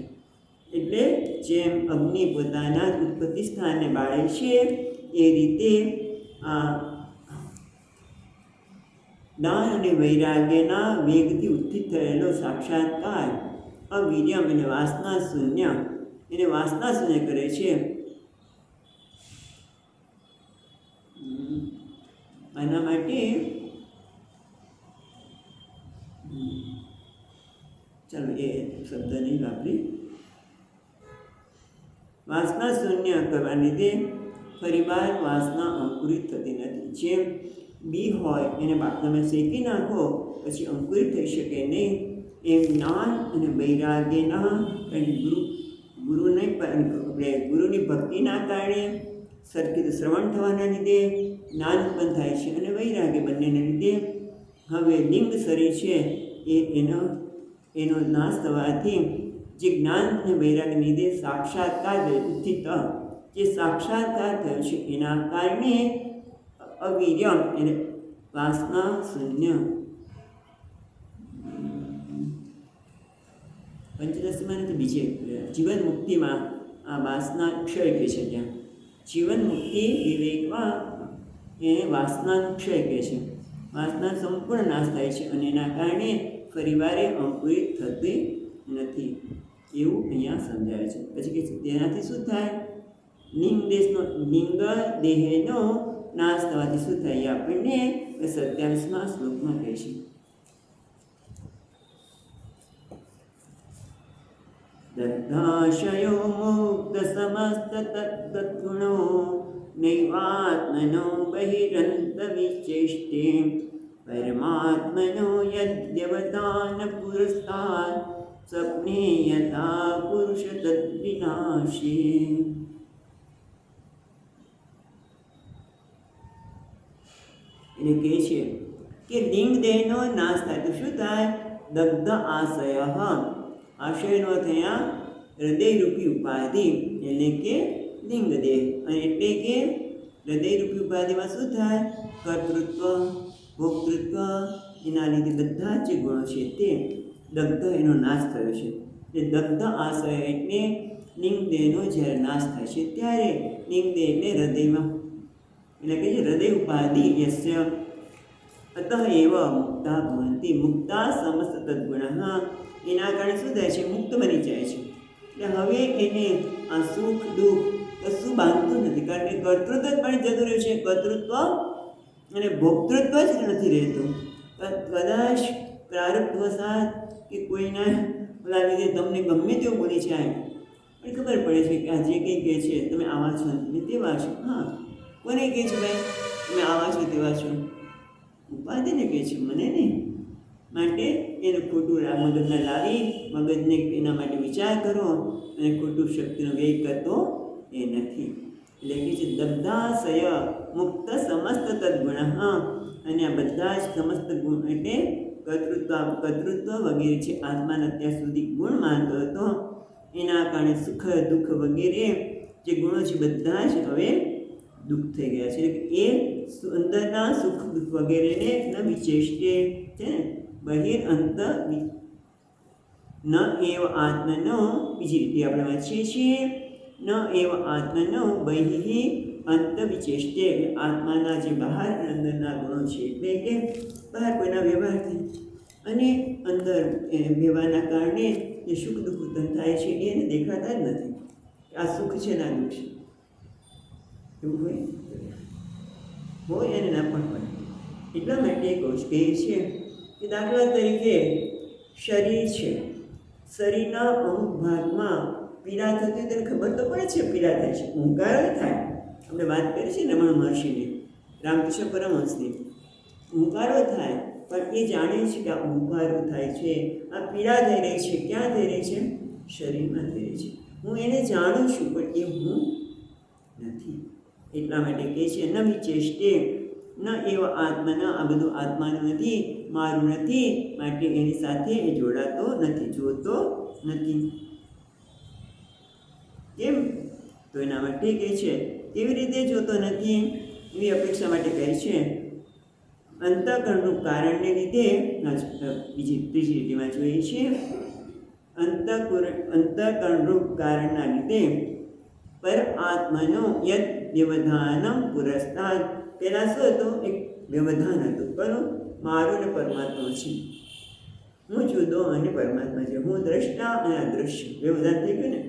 એટલે જેમ અગ્નિ પોતાના જ ઉત્પત્તિ સ્થાનને બાળે છે એ રીતે આ જ્ઞાન અને વૈરાગ્યના વેગથી ઉત્થિત થયેલો સાક્ષાત્કાર અવીર્યમ એને વાસના શૂન્ય, એને વાસના શૂન્ય કરે છે. આના માટે ચાલો એ શબ્દ નહીં વાપરી. વાસના શૂન્ય કરવાને લીધે ફરીવાર વાસના અંકુરિત થતી નથી. જેમ બી હોય એને તમે શેકી નાખો પછી અંકુરિત થઈ શકે નહીં. એમ જ્ઞાન અને વૈરાગ્યના ગુરુની ભક્તિના કારણે સરખી તો શ્રવણ થવાના લીધે જ્ઞાન ઉત્પન્ન થાય છે અને વૈરાગ્ય બંનેને લીધે હવે લિંગ શરીર છે એનો નાશ થવાથી જે જ્ઞાન અને વૈરાગ્યને લીધે સાક્ષાત્કાર ઉત્થિત જે સાક્ષાત્કાર થયો છે એના કારણે અવિર્ય એને વાસના શૂન્ય પંચદશીમાં નથી બીજે જીવન મુક્તિમાં આ વાસના ક્ષય કહે છે. ત્યાં જીવન મુક્તિ વિવેકમાં એને વાસનાનો ક્ષય કહે છે. વાસના સંપૂર્ણ નાશ થાય છે અને એના કારણે ફરીવારે અંકુરિત થતી નથી એવું અહીંયા સમજાવે છે. પછી કે તેનાથી શું થાય? લિંગ દેહનો નાશ થવાથી શું થાય? આપણને 27મા શ્લોકમાં કહે છે. દત્તાશયો મુક્ત સમસ્ત તત્ગુણો નૈવાત્મનો બહિરંત વિચેષ્ટે પરમાત્મનો યદ્યવદાન પુરસ્તાદ સ્વપ્ને યથા પુરુષ તદ્વિનાશી. એને કહે છે કે લિંગ દેહનો નાશ થાય તો શું થાય? દગ્ધ આશય. આશયનો થયા હૃદયરૂપી ઉપાધિ એટલે કે લિંગ દેહ. અને એટલે કે હૃદયરૂપી ઉપાધિમાં શું થાય? કર્તૃત્વ, ભોક્તૃત્વ, એના લીધે બધા જે ગુણો છે તે દગ્ધ એનો નાશ થયો છે. એ દગ્ધ આશય એટલે લિંગ દેહનો જ્યારે નાશ થાય છે ત્યારે લિંગ દેહ એટલે હૃદયમાં એટલે કે હૃદય ઉપાધિ યસ્ય અતઃ એવ મુક્તા ભવંતિ મુક્તા સમસ્ત તદ્ગુણ. એના કારણે શું થાય છે? મુક્ત બની જાય છે. એટલે હવે એને આ સુખ દુઃખ કશું બાંધતું નથી, કારણ કે કર્તૃત્વ પણ જતું રહ્યું છે. કર્તૃત્વ અને ભોક્તૃત્વ જ નથી રહેતું. કદાચ પ્રારબ્ધવશાત કે કોઈના ઓલા લીધે તમને ગમે તેવું બોલી જાય પણ ખબર પડે છે કે આ જે કંઈ કહે છે તમે આવા છો ને તેવા છો. હા, કોને કહે છે ભાઈ તમે આવા છો તેવા છો? ઉપાધિને કહે છે, મને નહીં. માટે એને ખોટું મગજમાં લાવી મગજને એના માટે વિચાર કરો અને ખોટું શક્તિનો વ્યય કરતો એ નથી. એટલે કે છે દગ્ધાશય મુક્ત સમસ્ત તદ્ગુણ. અને આ બધા જ સમસ્ત ગુણ એટલે કર્તૃત્વ વગેરે છે આત્માને અત્યાર સુધી ગુણ માનતો હતો. એના કારણે સુખ દુઃખ વગેરે જે ગુણો છે બધા જ હવે દુઃખ થઈ ગયા છે. એ અંદરના સુખ દુઃખ વગેરેને ન વિચેષ્ટે છે ને બહિર અંત ન એવ આત્મનો. બીજી રીતે આપણે વાંચીએ છીએ ન એવ આત્મનો બહિ અંત વિચેષ્ટે. આત્માના જે બહાર અંદરના ગુણો છે એટલે કે બહાર કોઈના વ્યવહારથી અને અંદર વ્યવહારના કારણે જે સુખ દુઃખ ઉત્પન્ન થાય છે એને દેખાતા જ નથી. આ સુખ છે ના દુઃખ છે એવું હોય અને ના પણ હોય. એટલા માટે કહે છે કે દાખલા તરીકે શરીર છે, શરીરના અમુક ભાગમાં પીડા થતી તેને ખબર તો પડે છે પીડા થાય છે, હુંકારો થાય. આપણે વાત કરી છે રમણ મહર્ષિની, રામકૃષ્ણ પરમહંસની. હુંકારો થાય પણ એ જાણે છે કે આ હુંકારો થાય છે, આ પીડા થઈ રહી છે. ક્યાં થઈ રહી છે? શરીરમાં થઈ રહી છે. હું એને જાણું છું પણ એ હું નથી. એટલા માટે કહે છે ન વિચેષ્ટે ન એવ આત્માના. આ બધું આત્માનું નથી, મારું નથી, માટે એની સાથે એ જોડાતો નથી, જોતો નથી. કેમ? તો એના માટે કહે છે કેવી રીતે જોતો નથી? એવી અપેક્ષા માટે કહે છે અંતઃકરણનું કારણને લીધે. ત્રીજી રીતિમાં જોઈએ છીએ અંતઃકરણરૂપ કારણના લીધે પર આત્માનો યદ વ્યવધાનમ પુરસ્તાદ. પહેલાં શું હતું? એક વ્યવધાન હતું. પણ મારું અને પરમાત્મા છે, હું જુદો અને પરમાત્મા છે, હું દ્રષ્ટા અને અદૃશ્ય. વ્યવધાન થઈ ગયું ને.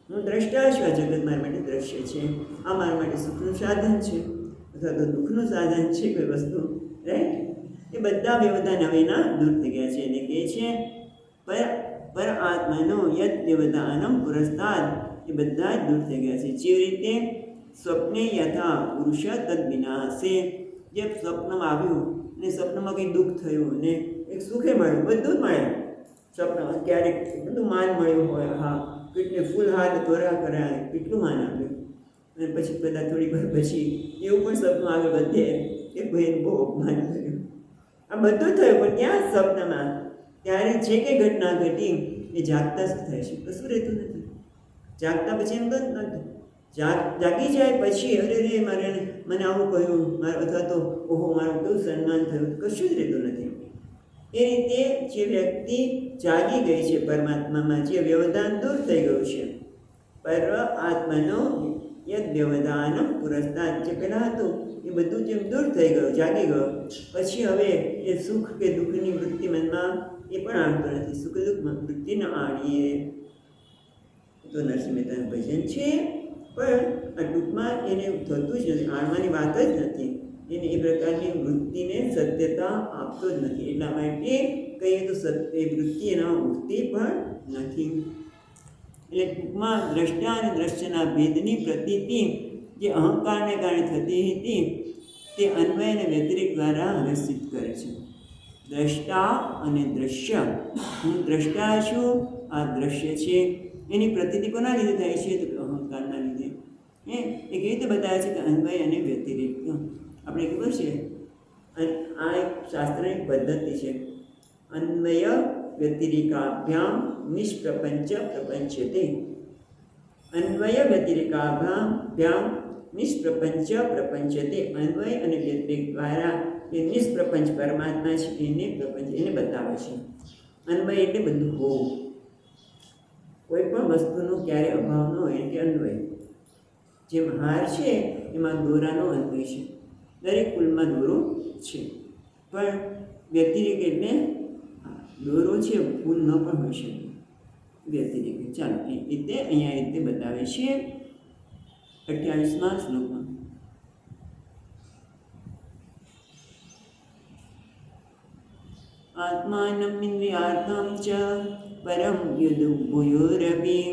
હું દ્રષ્ટા છું, આ જગત મારા માટે દ્રશ્ય છે, આ મારા માટે સુખનું સાધન છે અથવા તો દુઃખનું સાધન છે કોઈ વસ્તુ, રાઈટ? એ બધા વ્યવધાન હવેના દૂર થઈ ગયા છે. એટલે કહે છે પર આત્માનો યદ વ્યવધાનમ પુરસ્તાદ. એ બધા જ દૂર થઈ ગયા છે. જેવી રીતે સ્વપ્ને યથા પુરુષ તદ વિનાશે. જે સ્વપ્નમાં આવ્યું ને સ્વપ્નમાં કંઈ દુઃખ થયું ને એક સુખે મળ્યું, બધું જ મળે સ્વપ્નમાં. ક્યારેક બધું માન મળ્યું હોય, હા, કેટલી ફૂલ હાથ તોરા કર્યા, કેટલું માન આપ્યું. અને પછી બધા થોડીક વાર પછી એવું પણ સપનું આગળ વધે કે ભાઈને બહુ અપમાન કર્યું. આ બધું થયું, પણ ક્યાં સપનામાં ત્યારે જે કંઈ ઘટના ઘટી એ જાગતા શું થાય છે? કશું રહેતું નથી. જાગતા પછી એમ નથી, જાગી જાય પછી અરે રે મારે મને આવું કહ્યું, અથવા તો ઓહો મારું કેવું સન્માન થયું, કશું જ રહેતું નથી. એ રીતે જે વ્યક્તિ જાગી ગઈ છે પરમાત્મામાં, જે વ્યવધાન દૂર થઈ ગયું છે, પર આત્માનો યદ વ્યવધાનમ પુરસ્તાદ, જે પહેલાં હતું એ બધું જેમ દૂર થઈ ગયું, જાગી ગયો, પછી હવે એ સુખ કે દુઃખની વૃત્તિ મનમાં એ પણ આણતો નથી. સુખ દુઃખ વૃત્તિ ન આણીએ તો નરસિંહ મહેતાનું ભજન છે, પણ આ ટૂંકમાં એને થતું જ નથી, આણવાની વાત જ નથી. એને એ પ્રકારની વૃત્તિને સત્યતા આપતો જ નથી. એટલા માટે કહીએ તો સત્ય વૃત્તિ એનામાં ઉઠતી પણ નથી. એટલે ટૂંકમાં દ્રષ્ટા અને દ્રશ્યના ભેદની પ્રતીતિ જે અહંકારને કારણે થતી હતી તે અન્વય અને વ્યતિરેક દ્વારા હવે સિદ્ધ કરે છે. દ્રષ્ટા અને દ્રશ્ય, હું દ્રષ્ટા છું, આ દ્રશ્ય છે, એની પ્રતીતિ કોના લીધે થાય છે? તો અહંકારના લીધે. એ કેવી રીતે બતાવે છે કે અન્વય અને વ્યતિરેક? આપણે ખબર છે, આ એક શાસ્ત્રની પદ્ધતિ છે. અન્વય વ્યતિરેકાભ્યામ નિષ્પ્રપંચ પ્રપંચતે. અન્વય વ્યતિરેકાભ્યામ નિષ્પ્રપંચ પ્રપંચતે. અન્વય અને વ્યતિરેક દ્વારા એ નિષ્પ્રપંચ પરમાત્મા છે એને પ્રપંચ એને બતાવે છે. અન્વય એટલે બધું હોવું, કોઈ પણ વસ્તુનો ક્યારે અભાવ ન હોય એટલે અન્વય. જેમ હાર છે એમાં દોરાનો અન્વય છે, દરેક ફૂલમાં દોરો છે, પણ વ્યતિરેક એટલે દોરો છે, ફૂલ ન પણ હોઈ શકે, વ્યતિરેક. ચાલો એ રીતે અહીંયા રીતે બતાવે છે 28મા શ્લોકમાં. આત્માનમ ઇન્દ્રિયાર્થમ ચ પરમ યદુભૂયોરપી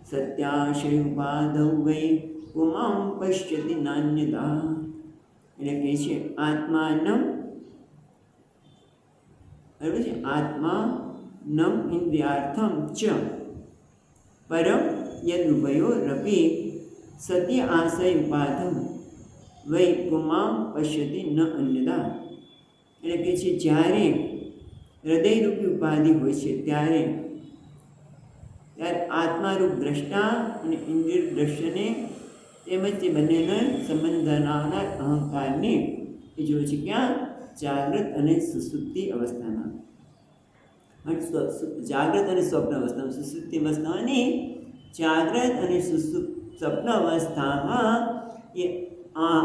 સત્યાશયુપાદૌ વૈ પુમાં પશ્યતિ નાન્યતા. એટલે કહે છે આત્માનમ, બરાબર છે, આત્માનમ ઇન્દ્રિયાર્થમ ચ પરમ યદુભયોરપી સત્ય આશય ઉપાધમ વૈ પુમાં પશ્યતિ ન અન્યતા. એટલે કે છે જ્યારે હૃદયરૂપી ઉપાધિ હોય છે ત્યારે આત્મારૂપ દ્રષ્ટા અને ઇન્દ્રિય દ્રશ્યને તેમજ તે બંનેનો સંબંધ ધરાવનાર અહંકારને એ જોવે છે. ક્યાં? જાગૃત અને સુસુપ્તિ અવસ્થામાં. જાગૃત અને સ્વપ્ન અવસ્થામાં, સુસુપ્તિ અવસ્થાની જાગૃત અને સ્વપ્ન અવસ્થામાં એ આ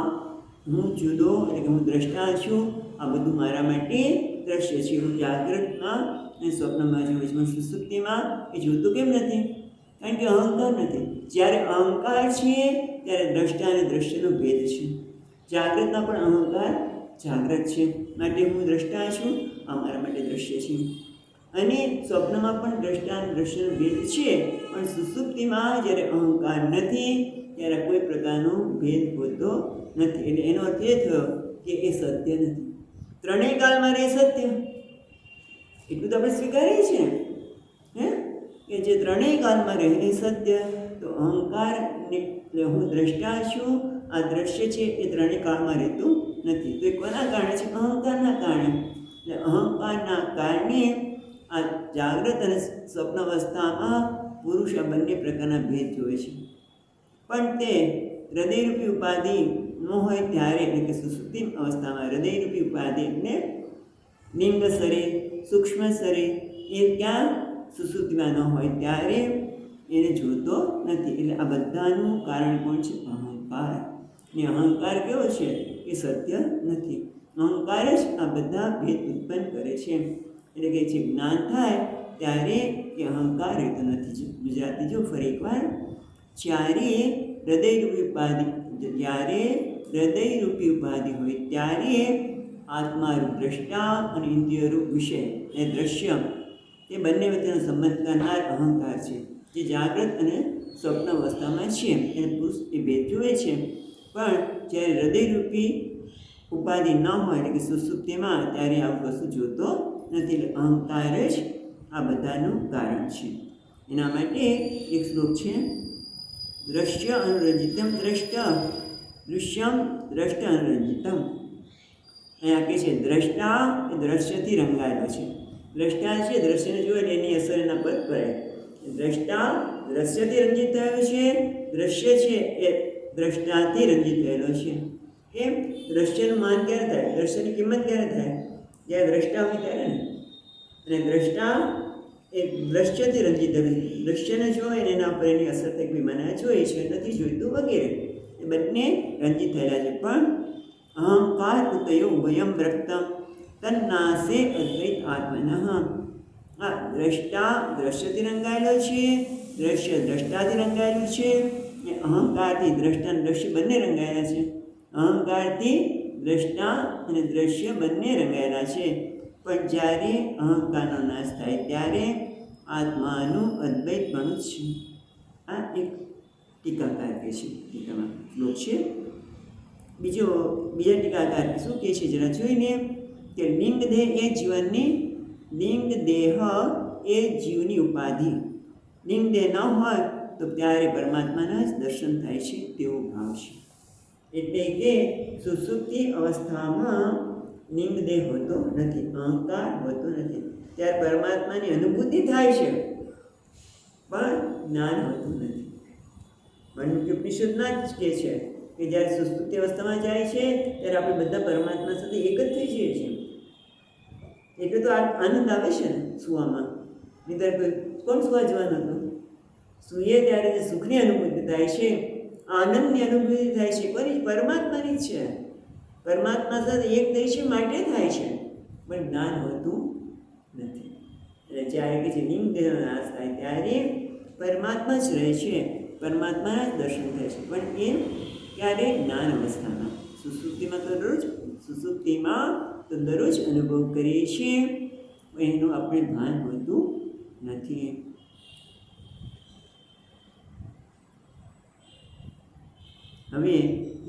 હું જુદો એટલે કે હું દ્રષ્ટા છું, આ બધું મારા માટે દ્રશ્ય છે. હું જાગૃતમાં અને સ્વપ્નમાં જોઉં છું, સુસુપ્તિમાં એ જોતું કેમ નથી? કારણ કે અહંકાર નથી. જ્યારે અહંકાર છે ત્યારે દ્રષ્ટા અને દ્રશ્યનો ભેદ છે. જાગૃતમાં પણ અહંકાર જાગૃત છે, માટે હું દ્રષ્ટા છું, આ મારા માટે દ્રશ્ય છે. અને સ્વપ્નમાં પણ દ્રષ્ટા અને દ્રશ્યનો ભેદ છે, પણ સુસુપ્તિમાં જ્યારે અહંકાર નથી ત્યારે કોઈ પ્રકારનો ભેદ હોતો નથી. એટલે એનો અર્થ એ થયો કે એ સત્ય નથી. ત્રણેય કાળમાં રહે સત્ય, એટલું તો આપણે સ્વીકારીએ છીએ કે જે ત્રણેય કાળમાં રહે એ સત્ય. તો અહંકાર એટલે હું દ્રષ્ટા છું, આ દ્રશ્ય છે, એ ત્રણેય કાળમાં રહેતું નથી. તો એ કોના કારણે છે? અહંકારના કારણે. એટલે અહંકારના કારણે આ જાગૃત અને સ્વપ્ન અવસ્થામાં પુરુષ આ બંને પ્રકારના ભેદ જોવે છે. પણ તે હૃદયરૂપી ઉપાધિ ન હોય ત્યારે, એટલે કે સુસુપ્તિ અવસ્થામાં હૃદયરૂપી ઉપાધિ એટલે લિંગ શરીર, સૂક્ષ્મ શરીર, એ ક્યાં? સુસુપ્તિમાં ન હોય ત્યારે એને જોતો નથી. એટલે આ બધાનું કારણ કોણ છે? અહંકાર. ને અહંકાર કેવો છે? એ સત્ય નથી. અહંકાર જ આ બધા ભેદ ઉત્પન્ન કરે છે. એટલે કે જે જ્ઞાન થાય ત્યારે એ અહંકાર રહેતો નથી. ગુજરાતી જો ફરી એકવાર, જ્યારે હૃદયરૂપી ઉપાધિ હોય ત્યારે આત્મારૂપ દ્રષ્ટા અને ઇન્દ્રિયરૂપ વિષય એ દ્રશ્ય, એ બંને વચ્ચેનો સંબંધ કરનાર અહંકાર છે, જે જાગૃત અને સ્વપ્ન અવસ્થામાં છે. એને પુરુષ એ ભેદ જુએ છે, પણ જ્યારે હૃદયરૂપી ઉપાધિ ન હોય એટલે કે સુસુપ્તિમાં ત્યારે આવું કશું જોતો નથી. એટલે અહંકાર જ આ બધાનું કારણ છે. એના માટે એક શ્લોક છે દ્રશ્ય અનુરંજિતમ દૃશ્યમ દ્રષ્ટ અનુરંજિતમ. અહીંયા કહે છે દ્રષ્ટા એ દ્રશ્યથી રંગાયેલો છે. દ્રષ્ટા છે દ્રશ્યને જોવે એટલે એની અસર એના પર પડે. દ્રષ્ટા દ્રશ્યથી રંજિત થયેલો છે, દ્રશ્ય છે એ દ્રષ્ટાથી રંજિત થયેલો છે. કેમ? દ્રશ્યનું માન ક્યારે થાય, દ્રશ્યની કિંમત ક્યારે થાય? જ્યારે દ્રષ્ટા હોય ત્યારે ને. અને દ્રષ્ટા એ દ્રશ્યથી રંજિત થયેલું છે. દ્રશ્યને જોઈ ને એના પર એની અસર થઈ કોઈ મને જોઈ છે નથી જોઈતું વગેરે એ બંને રંજિત થયેલા છે. પણ અહંકાર ઉતયો વયમ રક્તમ તન્નાસે અદ્વૈત આત્મનઃ. આ દ્રષ્ટા દ્રશ્યથી રંગાયેલો છે, દ્રશ્ય દ્રષ્ટાથી રંગાયેલું છે, એ અહંકારથી દ્રષ્ટા અને દ્રશ્ય બંને રંગાયેલા છે. અહંકારથી દ્રષ્ટા અને દ્રશ્ય બંને રંગાયેલા છે. પણ જ્યારે અહંકારનો નાશ થાય ત્યારે આત્માનું અદ્વૈતપણું જ છે. આ એક ટીકાકાર કહે છે, ટીકામાં શ્લોક છે. બીજા ટીકાકાર શું કહે છે જરા જોઈને કે લિંગ દેહ એ જીવનની લિંગ દેહ એ જીવની ઉપાધિ. લિંગ દેહ ન હોય તો ત્યારે પરમાત્માના જ દર્શન થાય છે તેવો ભાવ છે. એટલે કે સુષુપ્તિ અવસ્થામાં લિંગ દેહ હોતો નથી, અહંકાર હોતો નથી. ત્યારે પરમાત્માની અનુભૂતિ થાય છે પણ જ્ઞાન હોતું નથી. મનુષ્ય ઉપનિષદમાં જ કહે છે કે જ્યારે સુષુપ્તિ અવસ્થામાં જાય છે ત્યારે આપણે બધા પરમાત્મા સાથે એક જ થઈ જઈએ છીએ. એટલે તો આનંદ આવે છે ને સુવામાં. નહીં કોઈ કોણ સુવા જવાનું હતું? સૂઈએ ત્યારે જે સુખની અનુભૂતિ થાય છે, આનંદની અનુભૂતિ થાય છે, કોની? પરમાત્માની જ છે. પરમાત્મા સાથે એક થઈ છે માટે થાય છે પણ જ્ઞાન હોતું નથી. એટલે જ્યારે કે જે લિંગ દેહનો નાશ થાય ત્યારે પરમાત્મા જ રહે છે, પરમાત્માના જ દર્શન થાય છે. પણ એ ક્યારે? જ્ઞાન અવસ્થામાં. સુષુપ્તિમાં તો દરરોજ અનુભવ કરીએ છીએ એનું આપણે ભાન હોતું નથી. હવે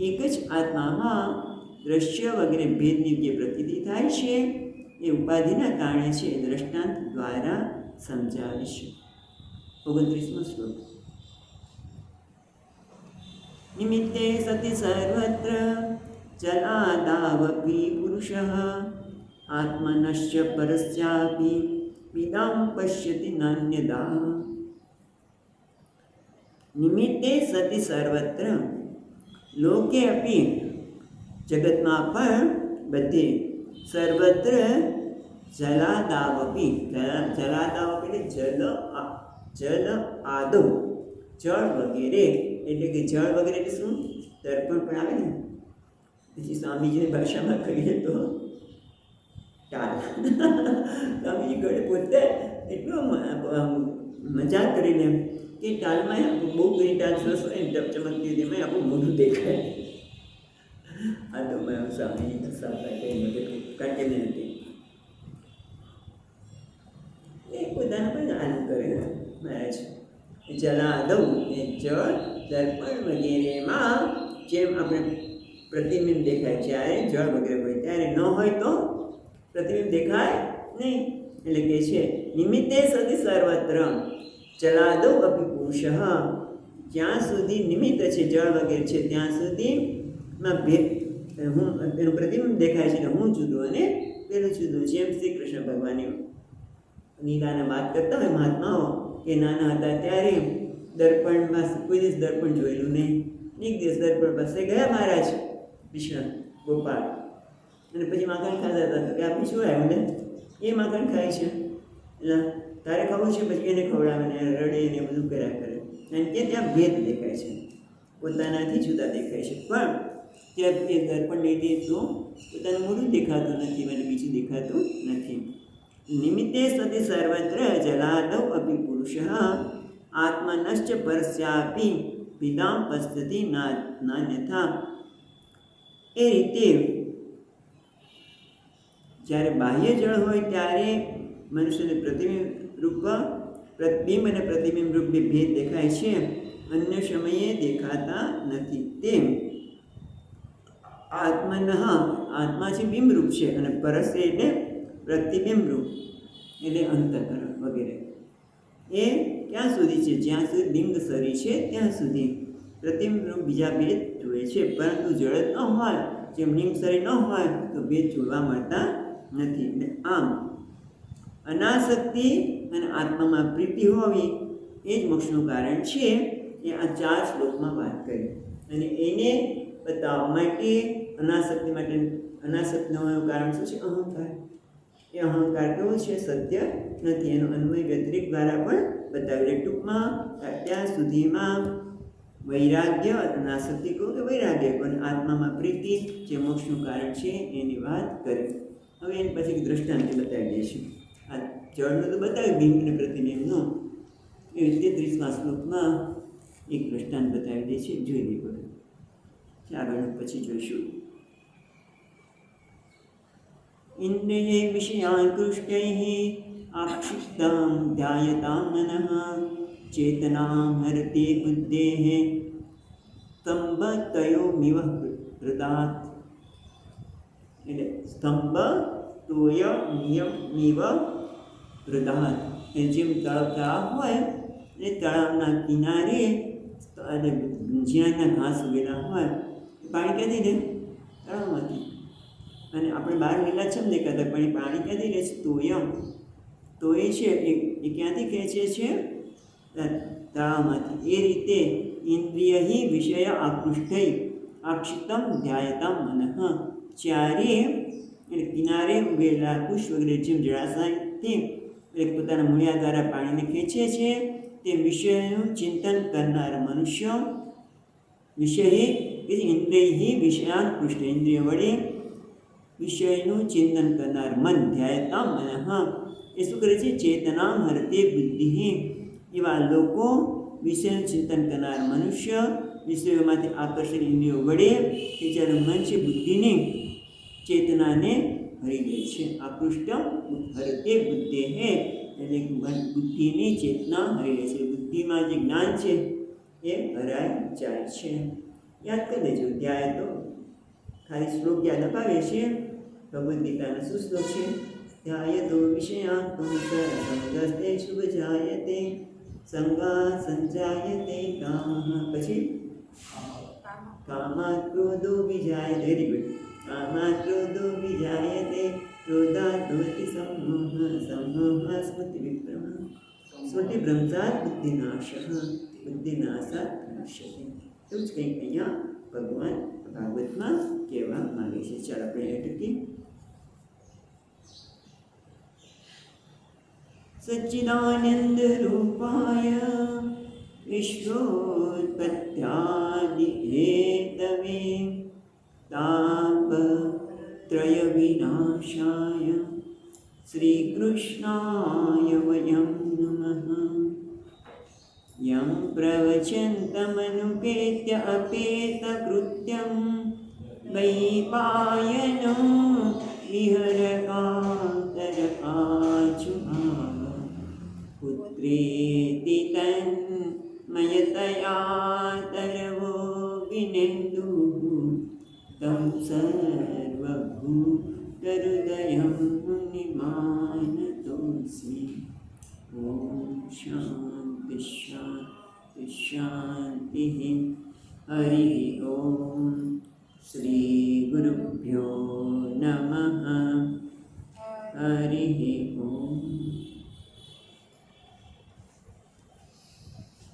એક જ આત્મામાં દ્રશ્ય વગેરે ભેદની જે પ્રતીતિ થાય છે એ ઉપાધિના કારણે છે. દ્રષ્ટાંત દ્વારા સમજાવીશું. 29મો શ્લોક. નિમિત્તે સતિ સર્વત્ર ચલાદાવપી પુરુષઃ આત્મનશ્ચ પરસ્યાપી વિદામ પશ્યતિ નાન્યદા. નિમિત્તે સતિ સર્વત્ર, લોકે અપી જગતમાં પણ બધે, સર્વત્ર જલાદાવપી, જલાદાવપી એટલે જલ આદવ, જળ વગેરે. એટલે કે જળ વગેરે એટલે શું? દર્પણ પણ આવે ને. પછી સ્વામીજીની ભાષામાં કહીએ તો ટાલ. સ્વામીજી ઘરે પોતે એટલું મજાક કરીને કે ટાલમાં બહુ ઘણી ટાલ સરસ હોય ને ચમકતી હતી, એમાં આપણું મોઢું દેખાય. આ તો સ્વામીજીના સારા કંઈ મદદ કાઢીને હતી. એ પોતાના પણ આનંદ કરે મહારાજ. જલાદવ એ જળ દર્પણ વગેરેમાં જેમ આપણે પ્રતિબિંબ દેખાય જ્યારે જળ વગેરે હોય, ત્યારે ન હોય તો પ્રતિબિંબ દેખાય નહીં. એટલે કે છે નિમિત્તે સતિ સર્વત્ર ચલાદવ અપી પુરુષ. જ્યાં સુધી નિમિત્ત છે જળ વગેરે છે ત્યાં સુધીમાં ભેદ હું એનું પ્રતિબિંબ દેખાય છે ને હું જુદું અને પેલું જુદું. જેમ શ્રી કૃષ્ણ ભગવાનની લીલાને વાત કરતા હોય મહાત્માઓ કે નાના હતા ત્યારે દર્પણમાં કોઈ દિવસ દર્પણ જોયેલું નહીં. એક દિવસ દર્પણ પાસે ગયા મહારાજ કૃષ્ણ ગોપાળ, અને પછી માખણ ખાતા હતા. તો કે આપણી શું આવ્યું ને એ માખણ ખાય છે, એટલે તારે ખાવું છે. પછી એને ખવડાવે ને રડે ને બધું કર્યા કરે. અને કે ત્યાં ભેદ દેખાય છે, પોતાનાથી જુદા દેખાય છે. પણ ત્યાં એ દર્પણ લઈ દે તો પોતાનું મોઢું દેખાતું નથી, મને બીજું દેખાતું નથી. નિમિત્તે સતિ સર્વત્ર જલાદવ અપી પુરુષ આત્મનશ્ચ પરસ્યાપી વિદામ પશ્યતિ નાન્યથા. એ રીતે જ્યારે બાહ્ય જળ હોય ત્યારે મનુષ્યને પ્રતિબિંબ અને પ્રતિબિંબ રૂપ બે ભેદ દેખાય છે, અન્ય સમયે દેખાતા નથી. તેમ આત્મા છે બિંબરૂપ છે અને પરસ એટલે પ્રતિબિંબરૂપ એટલે અંતઃકરણ વગેરે. એ ક્યાં સુધી છે? જ્યાં સુધી લિંગ શરીર છે ત્યાં સુધી. પ્રતિબિંબ બીજા ભેદ જુએ છે, પરંતુ જડત ન હોય, જેમ લિંગ શરીર ન હોય તો ભેદ જોવા મળતા નથી. આમ અનાસક્તિ અને આત્મામાં પ્રીતિ હોવી એ જ મોક્ષનું કારણ છે. એ આ 4 શ્લોકમાં વાત કરી. અને એને બતાવવા માટે અનાસક્તિનું કારણ શું છે? અહંકાર. એ અહંકાર કેવો છે? સત્ય નથી. એનો અન્વય વ્યતિરેક દ્વારા પણ બતાવેલું. ટૂંકમાં ત્યાં સુધીમાં વૈરાગ્ય, અનાસક્તિ કહો કે વૈરાગ્ય કહો, અને આત્મામાં પ્રીતિ જે મોક્ષનું કારણ છે એની વાત કરી. હવે એની પછી એક દ્રષ્ટાંત બતાવી દઈશું. આ જળનું તો બતાવ્યું, બિંબ અને પ્રતિબિંબનું. એવી રીતે 30મા શ્લોકમાં એક દ્રષ્ટાંત બતાવી દે છે, જોઈ લઈએ બધું. આગળ પછી જોઈશું. ઇન્દ્રિય વિષયાકૃષ્ટૈઃ આક્ષિપ્તં ધ્યાયતાં મનઃ ચેતનાં હરતે બુદ્ધેઃ સ્તંભતયોમિવ હૃદાત. એટલે સ્તંભતોયમિવ હૃદાત. એ જેમ તળાવ હોય એ તળાવના કિનારે જ્યાંના ઘાસ ઉગેલા હોય, પાણી ક્યાંથી લે? તળાવમાંથી. અને આપણે બહાર લીલાછમ દેખાતા, પણ એ પાણી ક્યાંથી લે છે? તોયમ. તો એ છે એ ક્યાંથી ખેંચે છે? તળાવમાંથી. એ રીતે ઇન્દ્રિય વિષય આકૃષ્ટૈ આક્ષિતમ ધ્યાયતામ મનઃ. ચારે એટલે કિનારે ઉગેલા પુષ્પ વગેરે જેમ જળાશયથી એટલે પોતાના મૂળિયા દ્વારા પાણીને ખેંચે છે, તે વિષયનું ચિંતન કરનાર મનુષ્ય વિષય ઇન્દ્રિય વિષયાકૃષ્ટ, ઇન્દ્રિય વડે વિષયનું ચિંતન કરનાર મન ધ્યાયતામ મનઃ. એ શું કરે છે? ચેતનાં હરતે બુદ્ધિ. એવા લોકો વિષયનું ચિંતન કરનાર મનુષ્ય વિષયોમાંથી આકર્ષણ ઇન્દ્રિયો વડે કે જ્યારે મન છે બુદ્ધિની ચેતનાને હરી લે છે. આકૃષ્ટ હરતે બુદ્ધિ હે એટલે બુદ્ધિની ચેતના હરી લે છે. બુદ્ધિમાં જે જ્ઞાન છે એ હરાઈ જાય છે. યાદ કરી દેજો. ધ્યાય તો ખાલી શ્લોક યાદ અપાવે છે. ભગવદ્ ગીતાનો શું શ્લોક છે? ધ્યાયતો વિષયાન સંગસ્તે શુભ જાયતે સંગા સંજાયતે કામઃ. પછી કામાત ક્રોધો વિજાયતે. Very good. કામાત ક્રોધો વિજાયતે ક્રોધાત ભવતિ સમોહ સમોહ સ્મૃતિ વિભ્રમ સ્મૃતિભ્રંશાત બુદ્ધિનાશઃ બુદ્ધિનાશાત નશ્યતે. એવું જ કંઈક અહીંયા ભગવાન ભાગવતમાં કહેવા માંગે છે. ચાલો આપણે અટકી. સચ્ચિદાનંદ રૂપાય વિશ્વોત્પત્યાદિ હેતવે તાપત્રય વિનાશાય શ્રી કૃષ્ણાય વયં નમઃ. યં પ્રવચन्तમનુપેત્ય અપેતકૃત્યં વૈપાયનો વિહરકાતરકાચુભાવ પુત્રેતિ તન્મયતયા તરવો વિનેન્દુઃ तं सर्वभूतहृदयं मुनिमानतोऽस्मि. ॐ शान्ति शान्ति शान्तिः. हरिः ॐ. श्रीगुरुभ्यो नमः. हरिः ॐ.